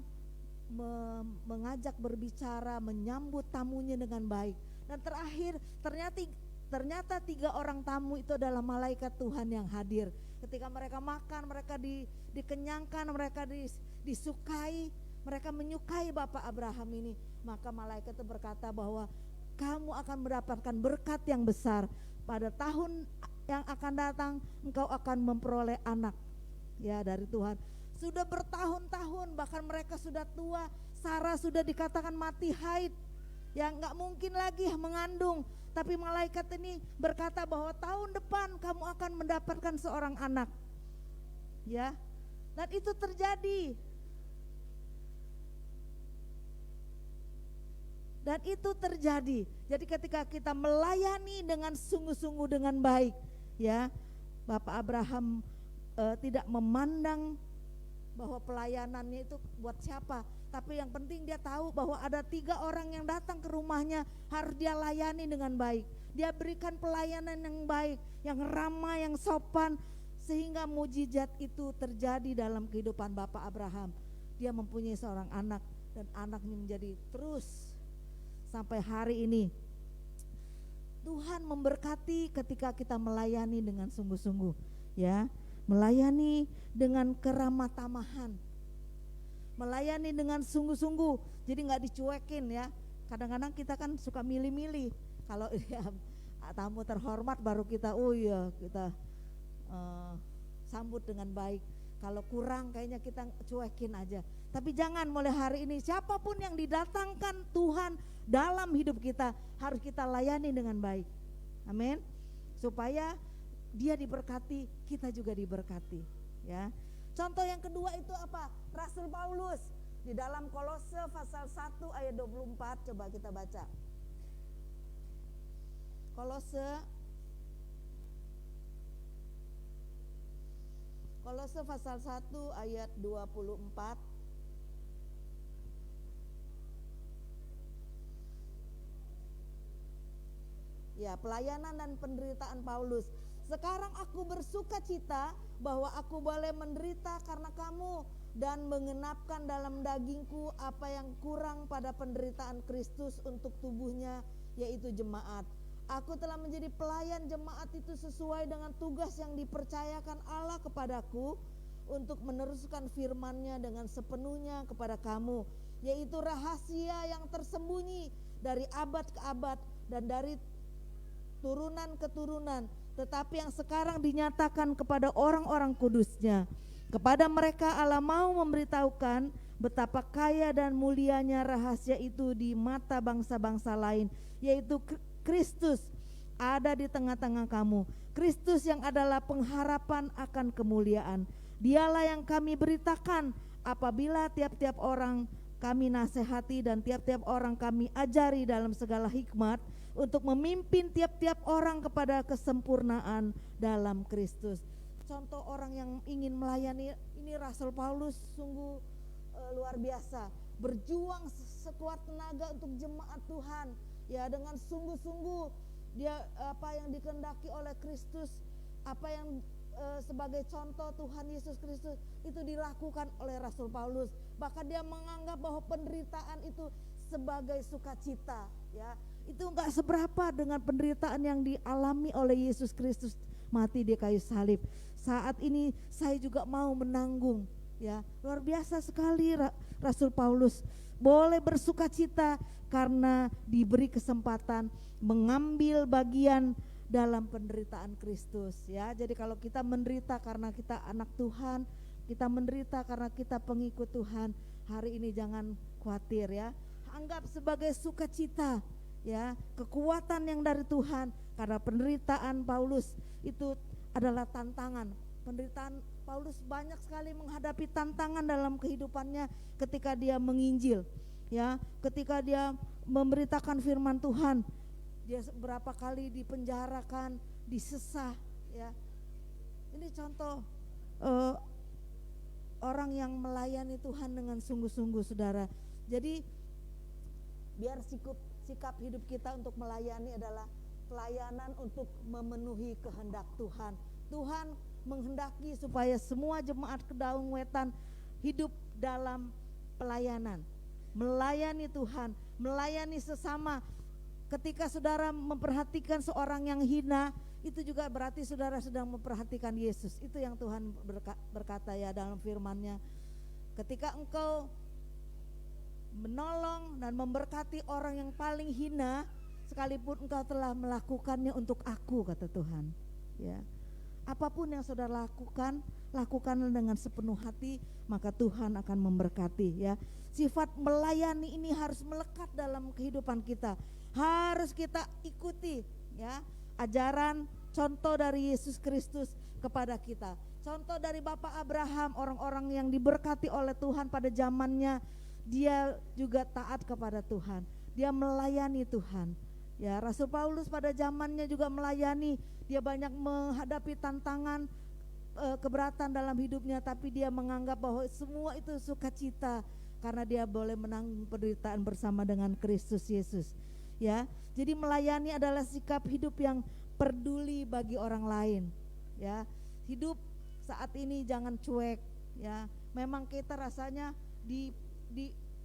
S4: mengajak berbicara, menyambut tamunya dengan baik. Dan terakhir ternyata 3 orang tamu itu adalah malaikat Tuhan yang hadir. Ketika mereka makan, mereka dikenyangkan, mereka disukai, mereka menyukai Bapak Abraham ini. Maka malaikat itu berkata bahwa kamu akan mendapatkan berkat yang besar. Pada tahun yang akan datang engkau akan memperoleh anak, ya, dari Tuhan. Sudah bertahun-tahun, bahkan mereka sudah tua. Sarah sudah dikatakan mati haid, ya, nggak mungkin lagi mengandung. tapi malaikat ini berkata bahwa tahun depan kamu akan mendapatkan seorang anak. Ya. Dan itu terjadi. Dan itu terjadi. Jadi ketika kita melayani dengan sungguh-sungguh dengan baik, ya, Bapak Abraham tidak memandang bahwa pelayanannya itu buat siapa, tapi yang penting dia tahu bahwa ada 3 orang yang datang ke rumahnya, harus dia layani dengan baik. Dia berikan pelayanan yang baik, yang ramah, yang sopan, sehingga mujizat itu terjadi dalam kehidupan Bapak Abraham. Dia mempunyai seorang anak, dan anaknya menjadi terus sampai hari ini. Tuhan memberkati ketika kita melayani dengan sungguh-sungguh, ya, melayani dengan keramah tamahan, melayani dengan sungguh-sungguh. Jadi nggak dicuekin, ya. Kadang-kadang kita kan suka milih-milih. Kalau ya, tamu terhormat baru kita, oh iya kita sambut dengan baik. Kalau kurang kayaknya kita cuekin aja. Tapi jangan, mulai hari ini siapapun yang didatangkan Tuhan dalam hidup kita harus kita layani dengan baik. Amin. Supaya dia diberkati, kita juga diberkati, ya. Contoh yang kedua itu apa? Rasul Paulus di dalam Kolose pasal 1 ayat 24, coba kita baca. Kolose pasal 1 ayat 24. Ya, pelayanan dan penderitaan Paulus. Sekarang aku bersuka cita bahwa aku boleh menderita karena kamu dan mengenapkan dalam dagingku apa yang kurang pada penderitaan Kristus untuk tubuhnya, yaitu jemaat. Aku telah menjadi pelayan jemaat itu sesuai dengan tugas yang dipercayakan Allah kepadaku untuk meneruskan firman-Nya dengan sepenuhnya kepada kamu, yaitu rahasia yang tersembunyi dari abad ke abad dan dari turunan ke turunan, tetapi yang sekarang dinyatakan kepada orang-orang kudus-Nya. Kepada mereka Allah mau memberitahukan betapa kaya dan mulianya rahasia itu di mata bangsa-bangsa lain, yaitu Kristus ada di tengah-tengah kamu. Kristus yang adalah pengharapan akan kemuliaan. Dialah yang kami beritakan apabila tiap-tiap orang kami nasihati dan tiap-tiap orang kami ajari dalam segala hikmat, untuk memimpin tiap-tiap orang kepada kesempurnaan dalam Kristus. Contoh orang yang ingin melayani ini Rasul Paulus sungguh luar biasa, berjuang sekuat tenaga untuk jemaat Tuhan, ya, dengan sungguh-sungguh. Dia apa yang dikehendaki oleh Kristus, apa yang sebagai contoh Tuhan Yesus Kristus itu dilakukan oleh Rasul Paulus. Bahkan dia menganggap bahwa penderitaan itu sebagai sukacita, ya. Itu enggak seberapa dengan penderitaan yang dialami oleh Yesus Kristus mati di kayu salib. Saat ini saya juga mau menanggung, ya. Luar biasa sekali Rasul Paulus boleh bersukacita karena diberi kesempatan mengambil bagian dalam penderitaan Kristus, ya. Jadi kalau kita menderita karena kita anak Tuhan, kita menderita karena kita pengikut Tuhan, hari ini jangan khawatir, ya. Anggap sebagai sukacita, ya, kekuatan yang dari Tuhan. Karena penderitaan Paulus itu adalah tantangan. Penderitaan Paulus banyak sekali menghadapi tantangan dalam kehidupannya ketika dia menginjil, ya, ketika dia memberitakan firman Tuhan. Dia berapa kali dipenjarakan, disesah, ya. Ini contoh orang yang melayani Tuhan dengan sungguh-sungguh, saudara. Jadi biar sikap hidup kita untuk melayani adalah pelayanan untuk memenuhi kehendak Tuhan. Tuhan menghendaki supaya semua jemaat Kedaung Wetan hidup dalam pelayanan, melayani Tuhan, melayani sesama. Ketika saudara memperhatikan seorang yang hina, itu juga berarti saudara sedang memperhatikan Yesus. Itu yang Tuhan berkata, ya, dalam firman-Nya. Ketika engkau menolong dan memberkati orang yang paling hina, sekalipun engkau telah melakukannya untuk aku, kata Tuhan, ya. Apapun yang saudara lakukan, lakukanlah dengan sepenuh hati, maka Tuhan akan memberkati, ya. Sifat melayani ini harus melekat dalam kehidupan kita. harus kita ikuti ya ajaran contoh dari Yesus Kristus kepada kita. Contoh dari Bapak Abraham, orang-orang yang diberkati oleh Tuhan pada zamannya, dia juga taat kepada Tuhan. Dia melayani Tuhan. Ya, Rasul Paulus pada zamannya juga melayani. Dia banyak menghadapi tantangan, keberatan dalam hidupnya, tapi dia menganggap bahwa semua itu sukacita karena dia boleh menanggung penderitaan bersama dengan Kristus Yesus. Ya, jadi melayani adalah sikap hidup yang peduli bagi orang lain. Ya, hidup saat ini jangan cuek. Ya, memang kita rasanya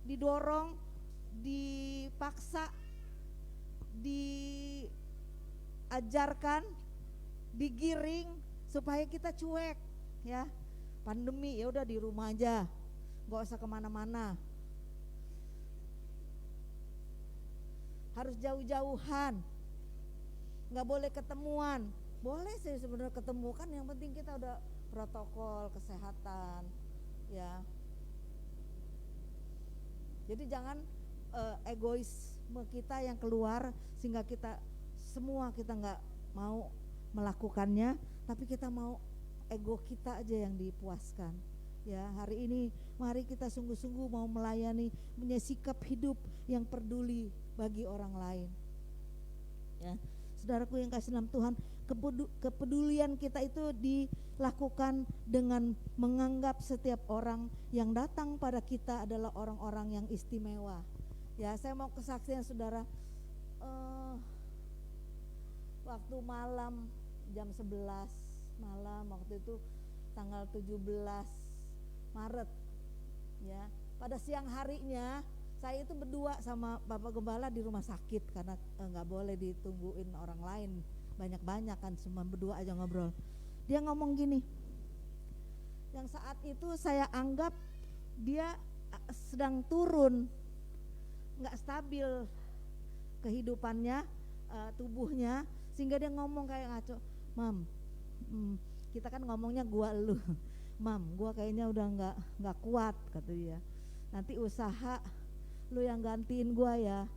S4: didorong, dipaksa, diajarkan, digiring supaya kita cuek. Ya, pandemi ya udah di rumah aja, nggak usah kemana-mana. Harus jauh-jauhan, nggak boleh ketemuan. Boleh sih sebenarnya ketemu, kan yang penting kita udah protokol kesehatan ya. Jadi jangan egoisme kita yang keluar sehingga kita nggak mau melakukannya, tapi kita mau ego kita aja yang dipuaskan. Ya, hari ini mari kita sungguh-sungguh mau melayani, punya sikap hidup yang peduli bagi orang lain. Ya, saudaraku yang kasih dalam Tuhan, kepedulian kita itu dilakukan dengan menganggap setiap orang yang datang pada kita adalah orang-orang yang istimewa. Ya, saya mau kesaksian saudara. Waktu malam jam 11 malam waktu itu tanggal 17 Maret ya, pada siang harinya saya itu berdua sama Bapak Gembala di rumah sakit karena nggak boleh ditungguin orang lain banyak-banyak kan, cuma berdua aja ngobrol. Dia ngomong gini, yang saat itu saya anggap dia sedang turun, nggak stabil kehidupannya, tubuhnya, sehingga dia ngomong kayak ngaco, "Mam, kita kan ngomongnya gua elu, Mam, gua kayaknya udah nggak kuat," kata dia. "Nanti usaha lu yang gantiin gua ya."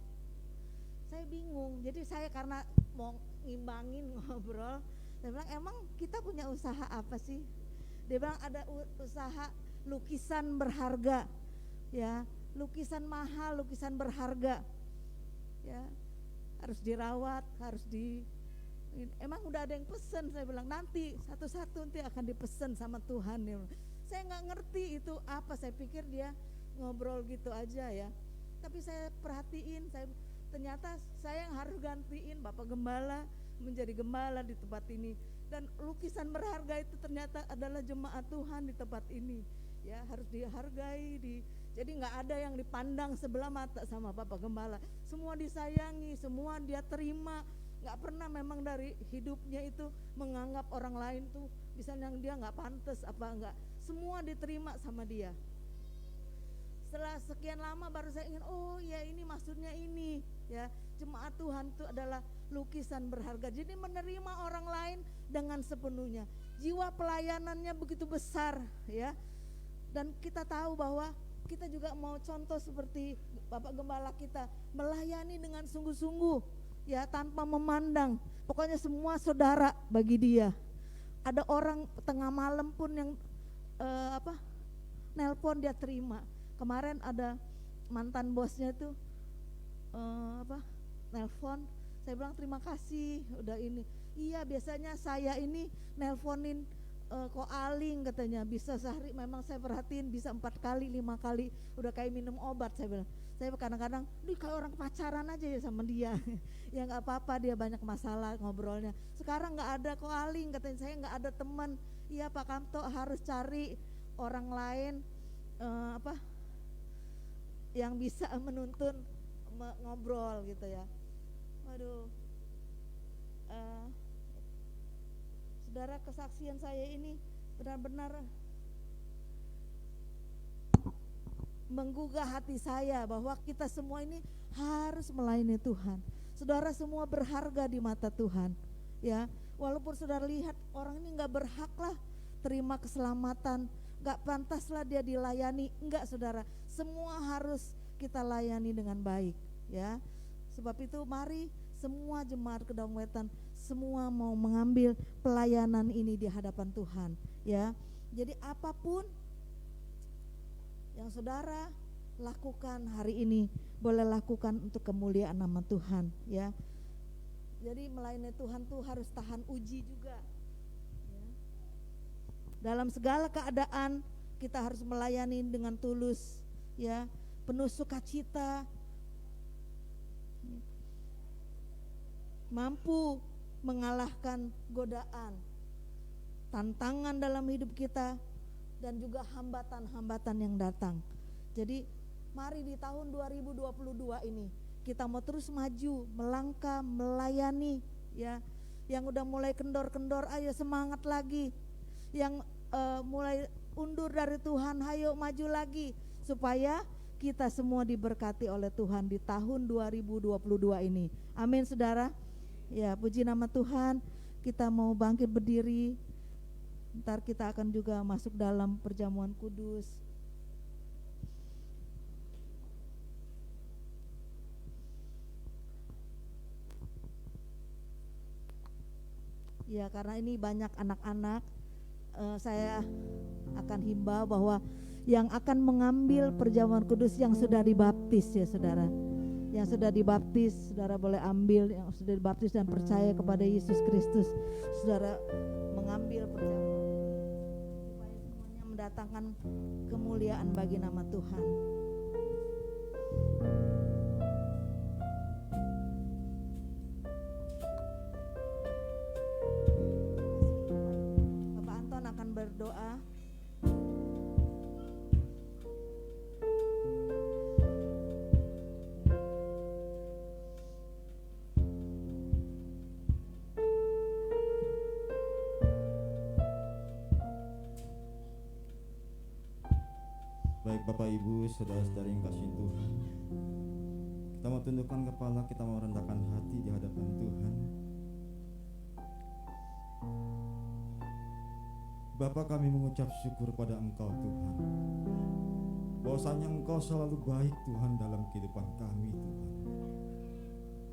S4: Saya bingung, jadi saya karena mau ngimbangin ngobrol, saya bilang, "Emang kita punya usaha apa sih?" Dia bilang ada usaha lukisan berharga, ya, lukisan mahal, lukisan berharga, ya, harus dirawat, emang udah ada yang pesen. Saya bilang nanti satu-satu nanti akan dipesen sama Tuhan. Ya, saya nggak ngerti itu apa, saya pikir dia ngobrol gitu aja ya. Tapi saya perhatiin, ternyata saya yang harus gantiin Bapak Gembala menjadi gembala di tempat ini. Dan lukisan berharga itu ternyata adalah jemaat Tuhan di tempat ini. Ya, harus dihargai, jadi nggak ada yang dipandang sebelah mata sama Bapak Gembala. Semua disayangi, semua dia terima. Nggak pernah memang dari hidupnya itu menganggap orang lain tuh misalnya dia nggak pantas apa enggak. Semua diterima sama dia. Setelah sekian lama baru saya ingin, oh ya ini maksudnya ini ya, jemaat Tuhan itu adalah lukisan berharga. Jadi menerima orang lain dengan sepenuhnya. Jiwa pelayanannya begitu besar ya. Dan kita tahu bahwa kita juga mau contoh seperti Bapak Gembala kita, melayani dengan sungguh-sungguh ya, tanpa memandang. Pokoknya semua saudara bagi dia. Ada orang tengah malam pun yang nelpon dia terima. Kemarin ada mantan bosnya tuh nelpon, saya bilang terima kasih udah ini. Iya, biasanya saya ini nelponin koaling katanya, bisa sehari, memang saya perhatiin bisa 4 kali 5 kali, udah kayak minum obat. Saya bilang, saya kadang-kadang kayak orang pacaran aja ya sama dia. Ya nggak apa-apa, dia banyak masalah ngobrolnya. Sekarang nggak ada koaling katanya, saya nggak ada teman. Iya Pak Kamto, harus cari orang lain yang bisa menuntun ngobrol gitu ya. Waduh, saudara, kesaksian saya ini benar-benar menggugah hati saya bahwa kita semua ini harus melayani Tuhan. Saudara semua berharga di mata Tuhan ya. Walaupun saudara lihat orang ini gak berhak lah terima keselamatan, gak pantaslah dia dilayani, enggak saudara, semua harus kita layani dengan baik ya. Sebab itu mari semua jemaat Kedawang Wetan semua mau mengambil pelayanan ini di hadapan Tuhan, ya. Jadi apapun yang saudara lakukan hari ini, boleh lakukan untuk kemuliaan nama Tuhan, ya. Jadi melayani Tuhan tuh harus tahan uji juga, ya. Dalam segala keadaan kita harus melayani dengan tulus, ya, penuh sukacita, mampu mengalahkan godaan, tantangan dalam hidup kita, dan juga hambatan-hambatan yang datang. Jadi mari di tahun 2022 ini kita mau terus maju, melangkah, melayani, ya. Yang udah mulai kendor-kendor, ayo semangat lagi. Yang mulai undur dari Tuhan, ayo maju lagi, supaya kita semua diberkati oleh Tuhan di tahun 2022 ini. Amin, saudara. Ya, puji nama Tuhan. Kita mau bangkit berdiri. Ntar kita akan juga masuk dalam perjamuan kudus. Ya, karena ini banyak anak-anak, saya akan himbau bahwa yang akan mengambil perjamuan kudus yang sudah dibaptis, ya saudara. Yang sudah dibaptis, saudara boleh ambil. Yang sudah dibaptis dan percaya kepada Yesus Kristus, saudara mengambil perjamuan supaya semuanya mendatangkan kemuliaan bagi nama Tuhan. Bapak Anton akan berdoa.
S5: Baik Bapak Ibu, saudara-saudari yang kasih Tuhan, kita mau tundukkan kepala, kita mau rendahkan hati di hadapan Tuhan. Bapa, kami mengucap syukur pada Engkau Tuhan, bahwasanya Engkau selalu baik Tuhan dalam kehidupan kami Tuhan.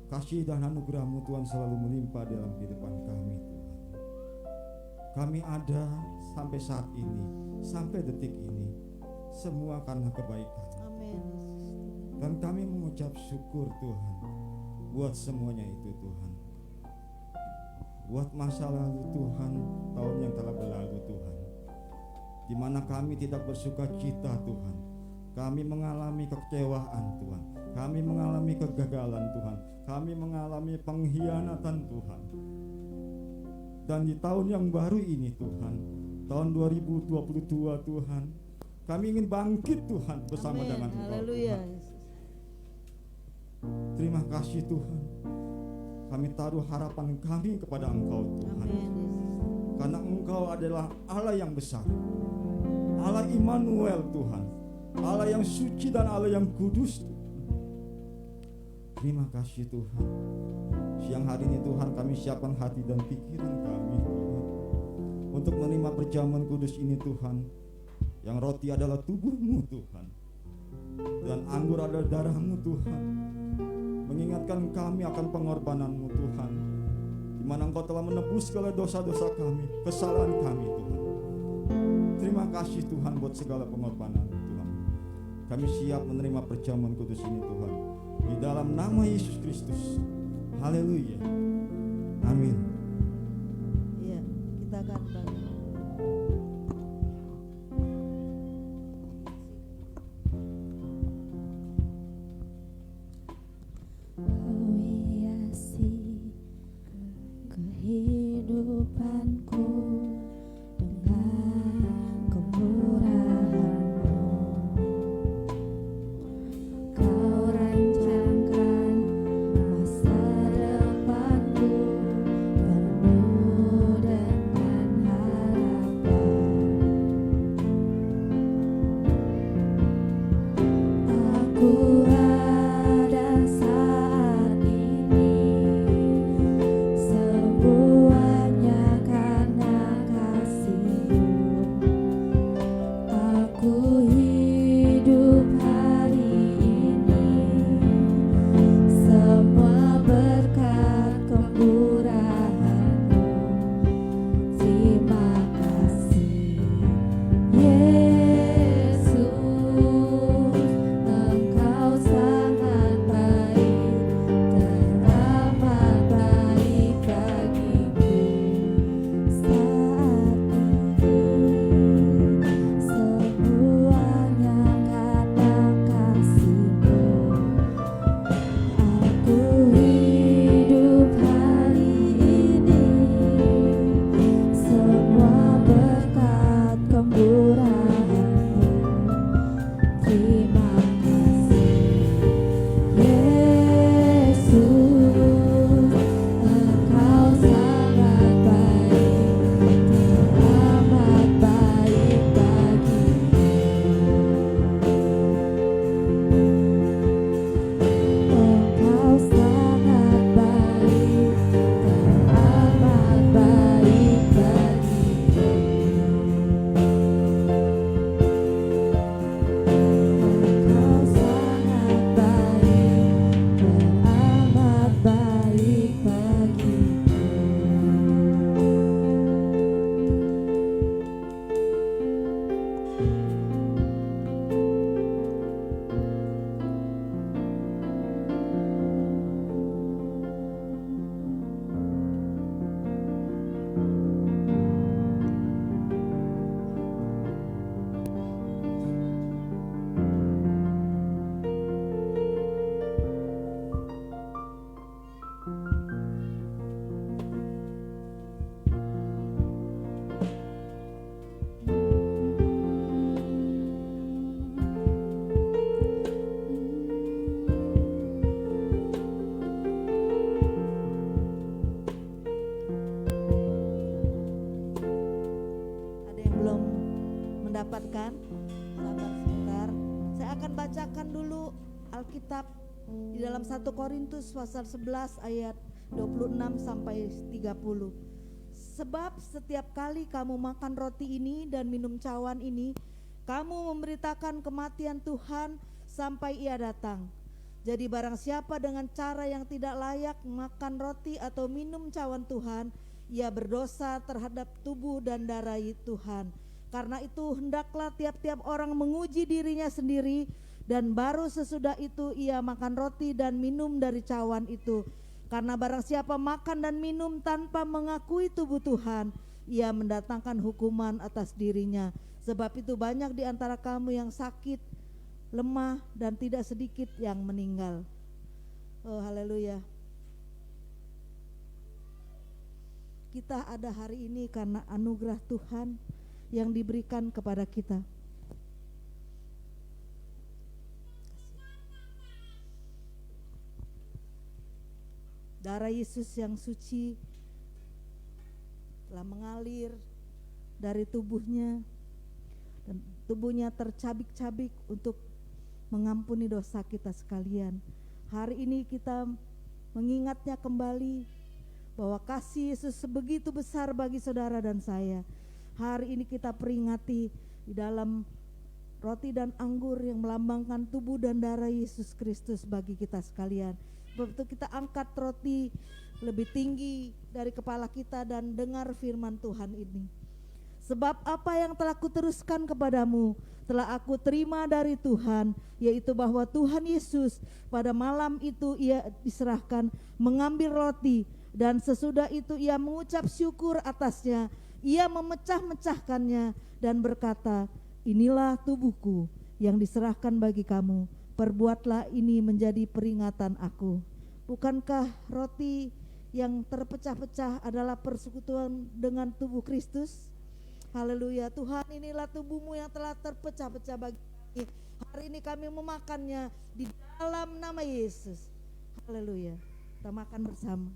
S5: Kasih dan anugerah-Mu Tuhan selalu melimpah dalam kehidupan kami Tuhan. Kami ada sampai saat ini, sampai detik ini, semua karena kebaikan.
S4: Amin.
S5: Dan kami mengucap syukur Tuhan buat semuanya itu Tuhan. Buat masa lalu Tuhan, tahun yang telah berlalu Tuhan, di mana kami tidak bersuka cita Tuhan. Kami mengalami kekecewaan Tuhan. Kami mengalami kegagalan Tuhan. Kami mengalami pengkhianatan Tuhan. Dan di tahun yang baru ini Tuhan, tahun 2022 Tuhan, kami ingin bangkit Tuhan bersama
S4: Amin.
S5: dengan Engkau
S4: Haleluya.
S5: Tuhan. Terima kasih Tuhan. Kami taruh harapan kami kepada Engkau Tuhan.
S4: Amin.
S5: Karena Engkau adalah Allah yang besar, Allah Immanuel Tuhan, Allah yang suci dan Allah yang kudus. Terima kasih Tuhan. Siang hari ini Tuhan, kami siapkan hati dan pikiran kami Tuhan, untuk menerima perjamuan kudus ini Tuhan. Yang roti adalah tubuh-Mu Tuhan, dan anggur adalah darah-Mu Tuhan, mengingatkan kami akan pengorbanan-Mu Tuhan, di mana Engkau telah menebus segala dosa-dosa kami, kesalahan kami Tuhan. Terima kasih Tuhan buat segala pengorbanan Tuhan. Kami siap menerima perjamuan kudus ini Tuhan, di dalam nama Yesus Kristus. Haleluya. Amin.
S4: Iya, kita akan bangkit.
S3: Kehidupanku dengan kemurahan-Mu, Kau rancangkan masa depanku penuh dengan
S4: Alkitab di dalam 1 Korintus pasal 11 ayat 26 sampai 30. Sebab setiap kali kamu makan roti ini dan minum cawan ini, kamu memberitakan kematian Tuhan sampai Ia datang. Jadi barang siapa dengan cara yang tidak layak makan roti atau minum cawan Tuhan, ia berdosa terhadap tubuh dan darah Tuhan. Karena itu hendaklah tiap-tiap orang menguji dirinya sendiri, dan baru sesudah itu ia makan roti dan minum dari cawan itu. Karena barang siapa makan dan minum tanpa mengakui tubuh Tuhan, ia mendatangkan hukuman atas dirinya. Sebab itu banyak di antara kamu yang sakit, lemah, dan tidak sedikit yang meninggal. Oh, haleluya. Kita ada hari ini karena anugerah Tuhan yang diberikan kepada kita. Darah Yesus yang suci telah mengalir dari tubuhnya, dan tubuhnya tercabik-cabik untuk mengampuni dosa kita sekalian. Hari ini kita mengingatnya kembali bahwa kasih Yesus sebegitu besar bagi saudara dan saya. Hari ini kita peringati di dalam roti dan anggur yang melambangkan tubuh dan darah Yesus Kristus bagi kita sekalian. Sebab itu kita angkat roti lebih tinggi dari kepala kita dan dengar firman Tuhan ini. Sebab apa yang telah kuteruskan kepadamu telah aku terima dari Tuhan, yaitu bahwa Tuhan Yesus pada malam itu ia diserahkan mengambil roti, dan sesudah itu ia mengucap syukur atasnya, ia memecah-mecahkannya dan berkata, inilah tubuhku yang diserahkan bagi kamu, perbuatlah ini menjadi peringatan aku. Bukankah roti yang terpecah-pecah adalah persekutuan dengan tubuh Kristus? Haleluya. Tuhan, inilah tubuhmu yang telah terpecah-pecah bagi kami. Hari ini kami memakannya di dalam nama Yesus. Haleluya. Kita makan bersama.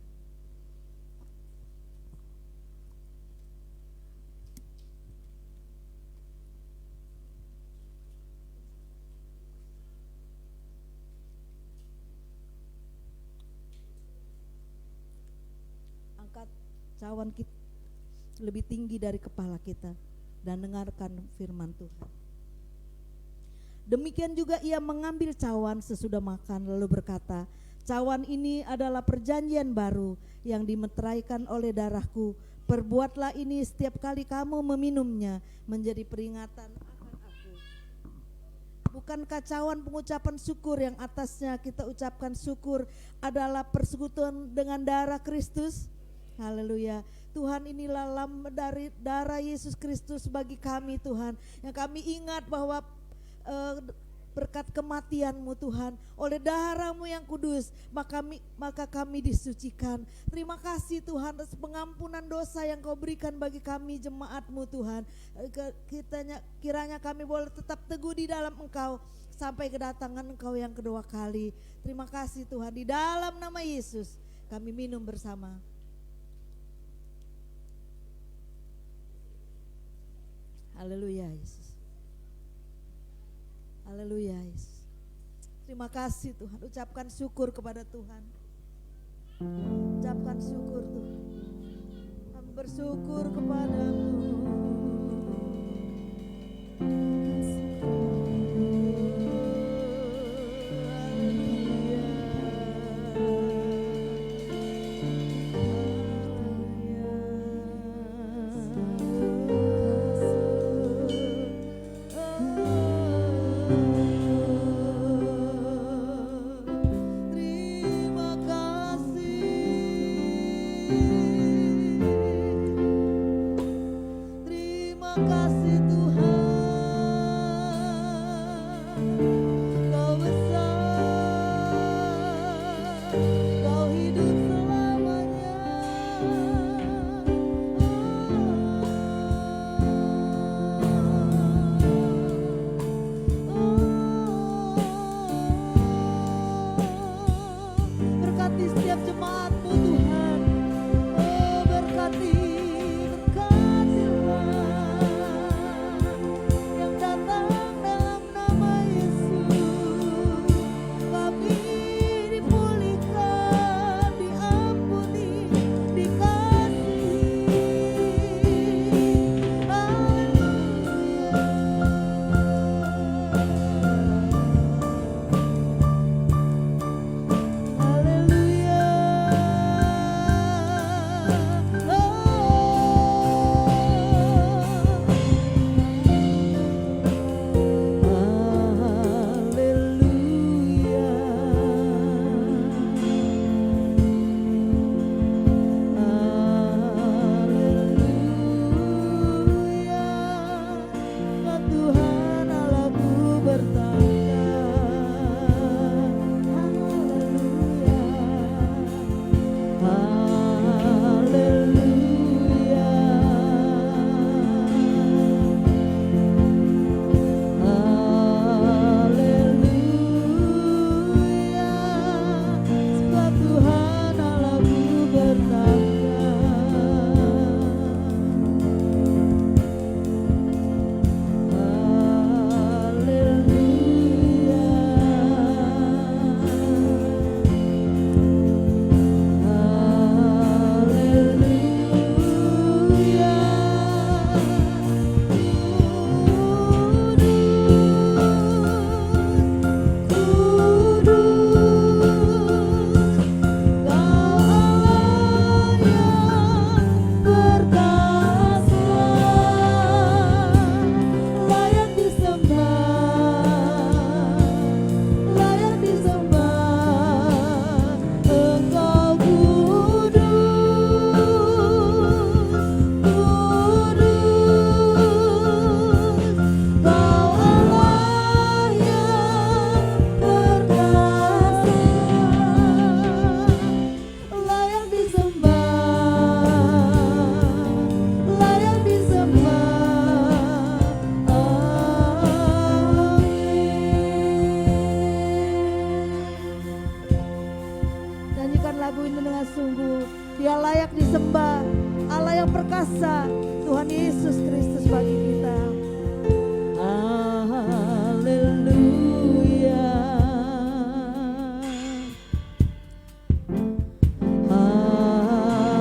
S4: Angkat cawan kita lebih tinggi dari kepala kita dan dengarkan firman Tuhan. Demikian juga ia mengambil cawan sesudah makan lalu berkata, cawan ini adalah perjanjian baru yang dimeteraikan oleh darahku. Perbuatlah ini setiap kali kamu meminumnya menjadi peringatan akan aku. Bukankah cawan pengucapan syukur yang atasnya kita ucapkan syukur adalah persekutuan dengan darah Kristus? Haleluya. Tuhan, inilah dari darah Yesus Kristus bagi kami Tuhan, yang kami ingat bahwa berkat kematian-Mu Tuhan, oleh darah-Mu yang kudus maka kami disucikan. Terima kasih Tuhan atas pengampunan dosa yang Kau berikan bagi kami jemaat-Mu Tuhan. Kiranya kami boleh tetap teguh di dalam Engkau sampai kedatangan Engkau yang kedua kali. Terima kasih Tuhan, di dalam nama Yesus kami minum bersama. Haleluya Yesus. Haleluya Yesus. Terima kasih Tuhan. Ucapkan syukur kepada Tuhan. Ucapkan syukur Tuhan. Kami bersyukur kepadamu. kuasa Tuhan Yesus Kristus bagi kita. Haleluya.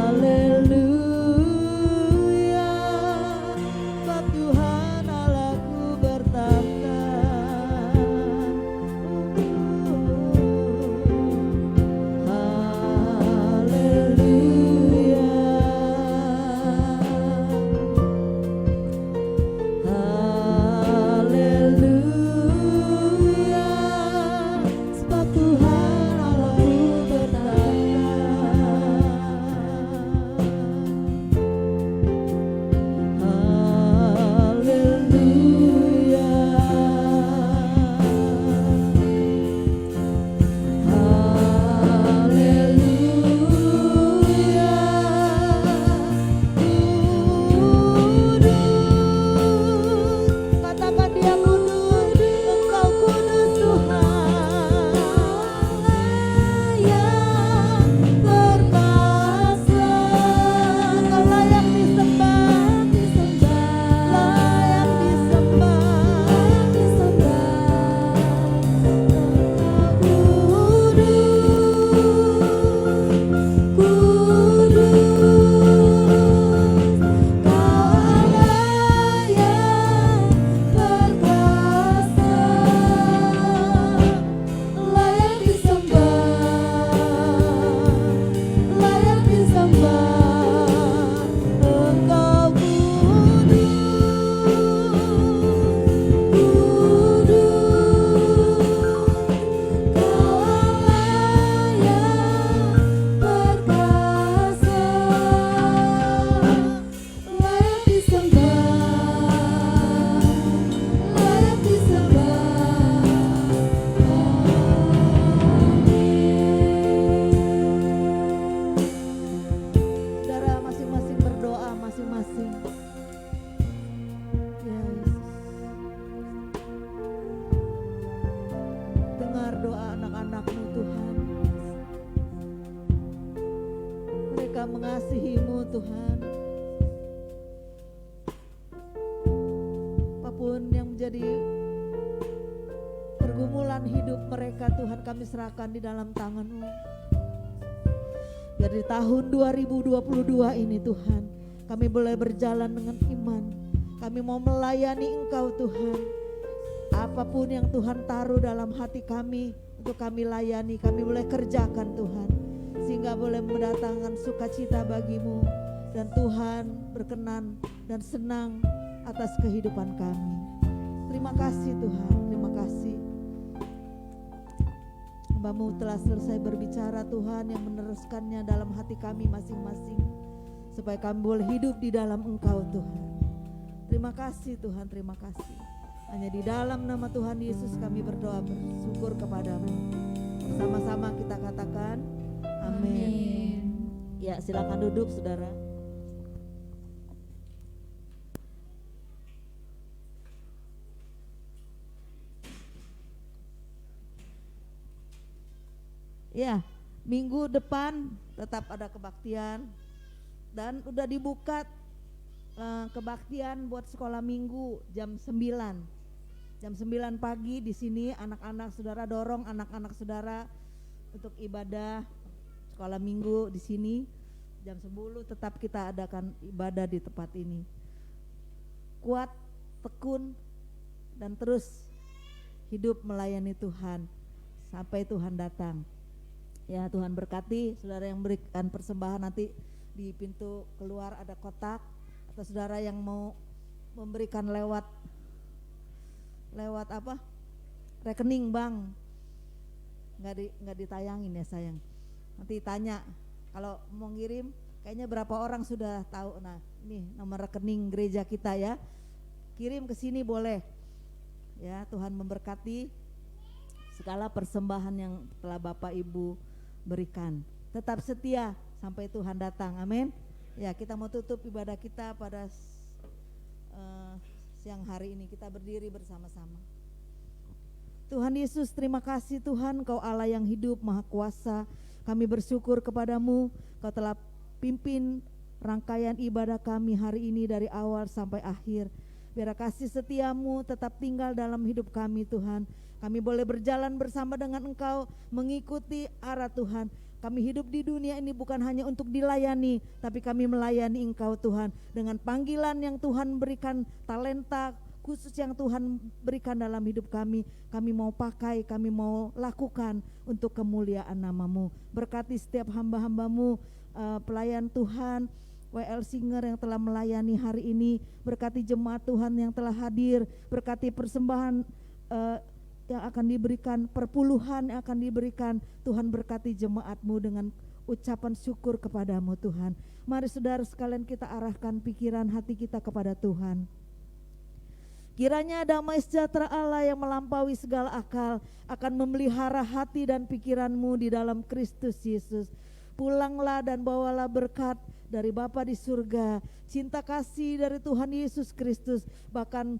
S4: Haleluya. Sebab Tuhan Allahku bertahta. Haleluya. Haleluya. Sebab Tuhan Allahku bertahta. Haleluya. Haleluya. Kudus, katakan dia kudus, Engkau kudus Tuhan. Layak berkuasa, Engkau layak disembah, layak Saudara masing-masing berdoa masing-masing. Ya Yesus. Dengar doa anak-anak-Mu Tuhan. Mereka mengasihi-Mu Tuhan. Apapun yang menjadi pergumulan hidup mereka Tuhan, kami serahkan di dalam tangan-Mu. Biar di tahun 2022 ini Tuhan, kami boleh berjalan dengan iman. Kami mau melayani Engkau Tuhan. Apapun yang Tuhan taruh dalam hati kami untuk kami layani, kami boleh kerjakan Tuhan. Sehingga boleh mendatangkan sukacita bagi-Mu. Dan Tuhan berkenan dan senang atas kehidupan kami. Terima kasih Tuhan, terima kasih. Hamba-Mu telah selesai berbicara Tuhan, yang meneruskannya dalam hati kami masing-masing, supaya kami boleh hidup di dalam Engkau Tuhan. Terima kasih Tuhan, terima kasih. Hanya di dalam nama Tuhan Yesus kami berdoa bersyukur kepadamu. Bersama-sama kita katakan amin. Ya, silakan duduk saudara. Ya, minggu depan tetap ada kebaktian dan udah dibuka kebaktian buat sekolah minggu jam 9. Jam 9 pagi di sini anak-anak saudara, dorong anak-anak saudara untuk ibadah sekolah minggu di sini. Jam 10 tetap kita adakan ibadah di tempat ini. Kuat, tekun dan terus hidup melayani Tuhan sampai Tuhan datang. Ya, Tuhan berkati saudara yang berikan persembahan, nanti di pintu keluar ada kotak, atau saudara yang mau memberikan lewat apa? Rekening bank. Nggak ditayangin ya sayang. Nanti tanya kalau mau ngirim, kayaknya berapa orang sudah tahu. Nah, ini nomor rekening gereja kita ya. Kirim ke sini boleh. Ya, Tuhan memberkati segala persembahan yang telah Bapak Ibu berikan. Tetap setia sampai Tuhan datang. Amin. Ya, kita mau tutup ibadah kita pada siang hari ini. Kita berdiri bersama-sama. Tuhan Yesus, terima kasih Tuhan, Kau Allah yang hidup, Maha Kuasa. Kami bersyukur kepadamu, Kau telah pimpin rangkaian ibadah kami hari ini dari awal sampai akhir. Biar kasih setiamu tetap tinggal dalam hidup kami Tuhan. Kami boleh berjalan bersama dengan Engkau, mengikuti arah Tuhan. Kami hidup di dunia ini bukan hanya untuk dilayani, tapi kami melayani Engkau Tuhan. Dengan panggilan yang Tuhan berikan, talenta khusus yang Tuhan berikan dalam hidup kami mau pakai, kami mau lakukan untuk kemuliaan nama-Mu. Berkati setiap hamba-hamba-Mu, pelayan Tuhan, WL Singer yang telah melayani hari ini. Berkati jemaat Tuhan yang telah hadir, berkati persembahan yang akan diberikan, perpuluhan yang akan diberikan. Tuhan berkati jemaat-Mu dengan ucapan syukur kepada-Mu Tuhan. Mari saudara sekalian kita arahkan pikiran hati kita kepada Tuhan. Kiranya damai sejahtera Allah yang melampaui segala akal akan memelihara hati dan pikiranmu di dalam Kristus Yesus. Pulanglah dan bawalah berkat dari Bapa di surga, cinta kasih dari Tuhan Yesus Kristus, bahkan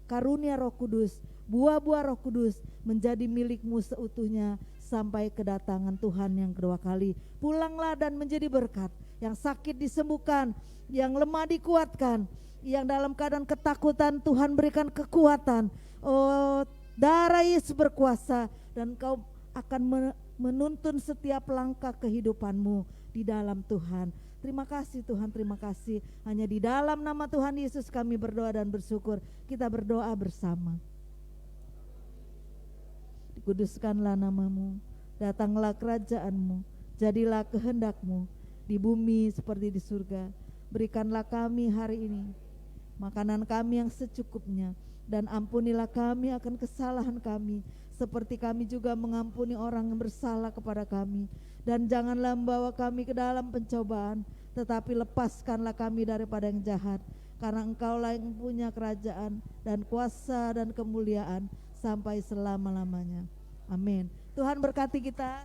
S4: karunia Roh Kudus, buah-buah Roh Kudus menjadi milikmu seutuhnya sampai kedatangan Tuhan yang kedua kali. Pulanglah dan menjadi berkat, yang sakit disembuhkan, yang lemah dikuatkan, yang dalam keadaan ketakutan Tuhan berikan kekuatan. Oh, darah Yesus berkuasa dan Kau akan menuntun setiap langkah kehidupanmu di dalam Tuhan. Terima kasih Tuhan, terima kasih. Hanya di dalam nama Tuhan Yesus kami berdoa dan bersyukur. Kita berdoa bersama. Dikuduskanlah nama-Mu, datanglah kerajaan-Mu, jadilah kehendak-Mu di bumi seperti di surga. Berikanlah kami hari ini makanan kami yang secukupnya, dan ampunilah kami akan kesalahan kami, seperti kami juga mengampuni orang yang bersalah kepada kami. Dan janganlah membawa kami ke dalam pencobaan, tetapi lepaskanlah kami daripada yang jahat. Karena Engkaulah yang punya kerajaan dan kuasa dan kemuliaan sampai selama-lamanya. Amin. Tuhan berkati kita.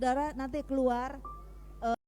S4: Saudara nanti keluar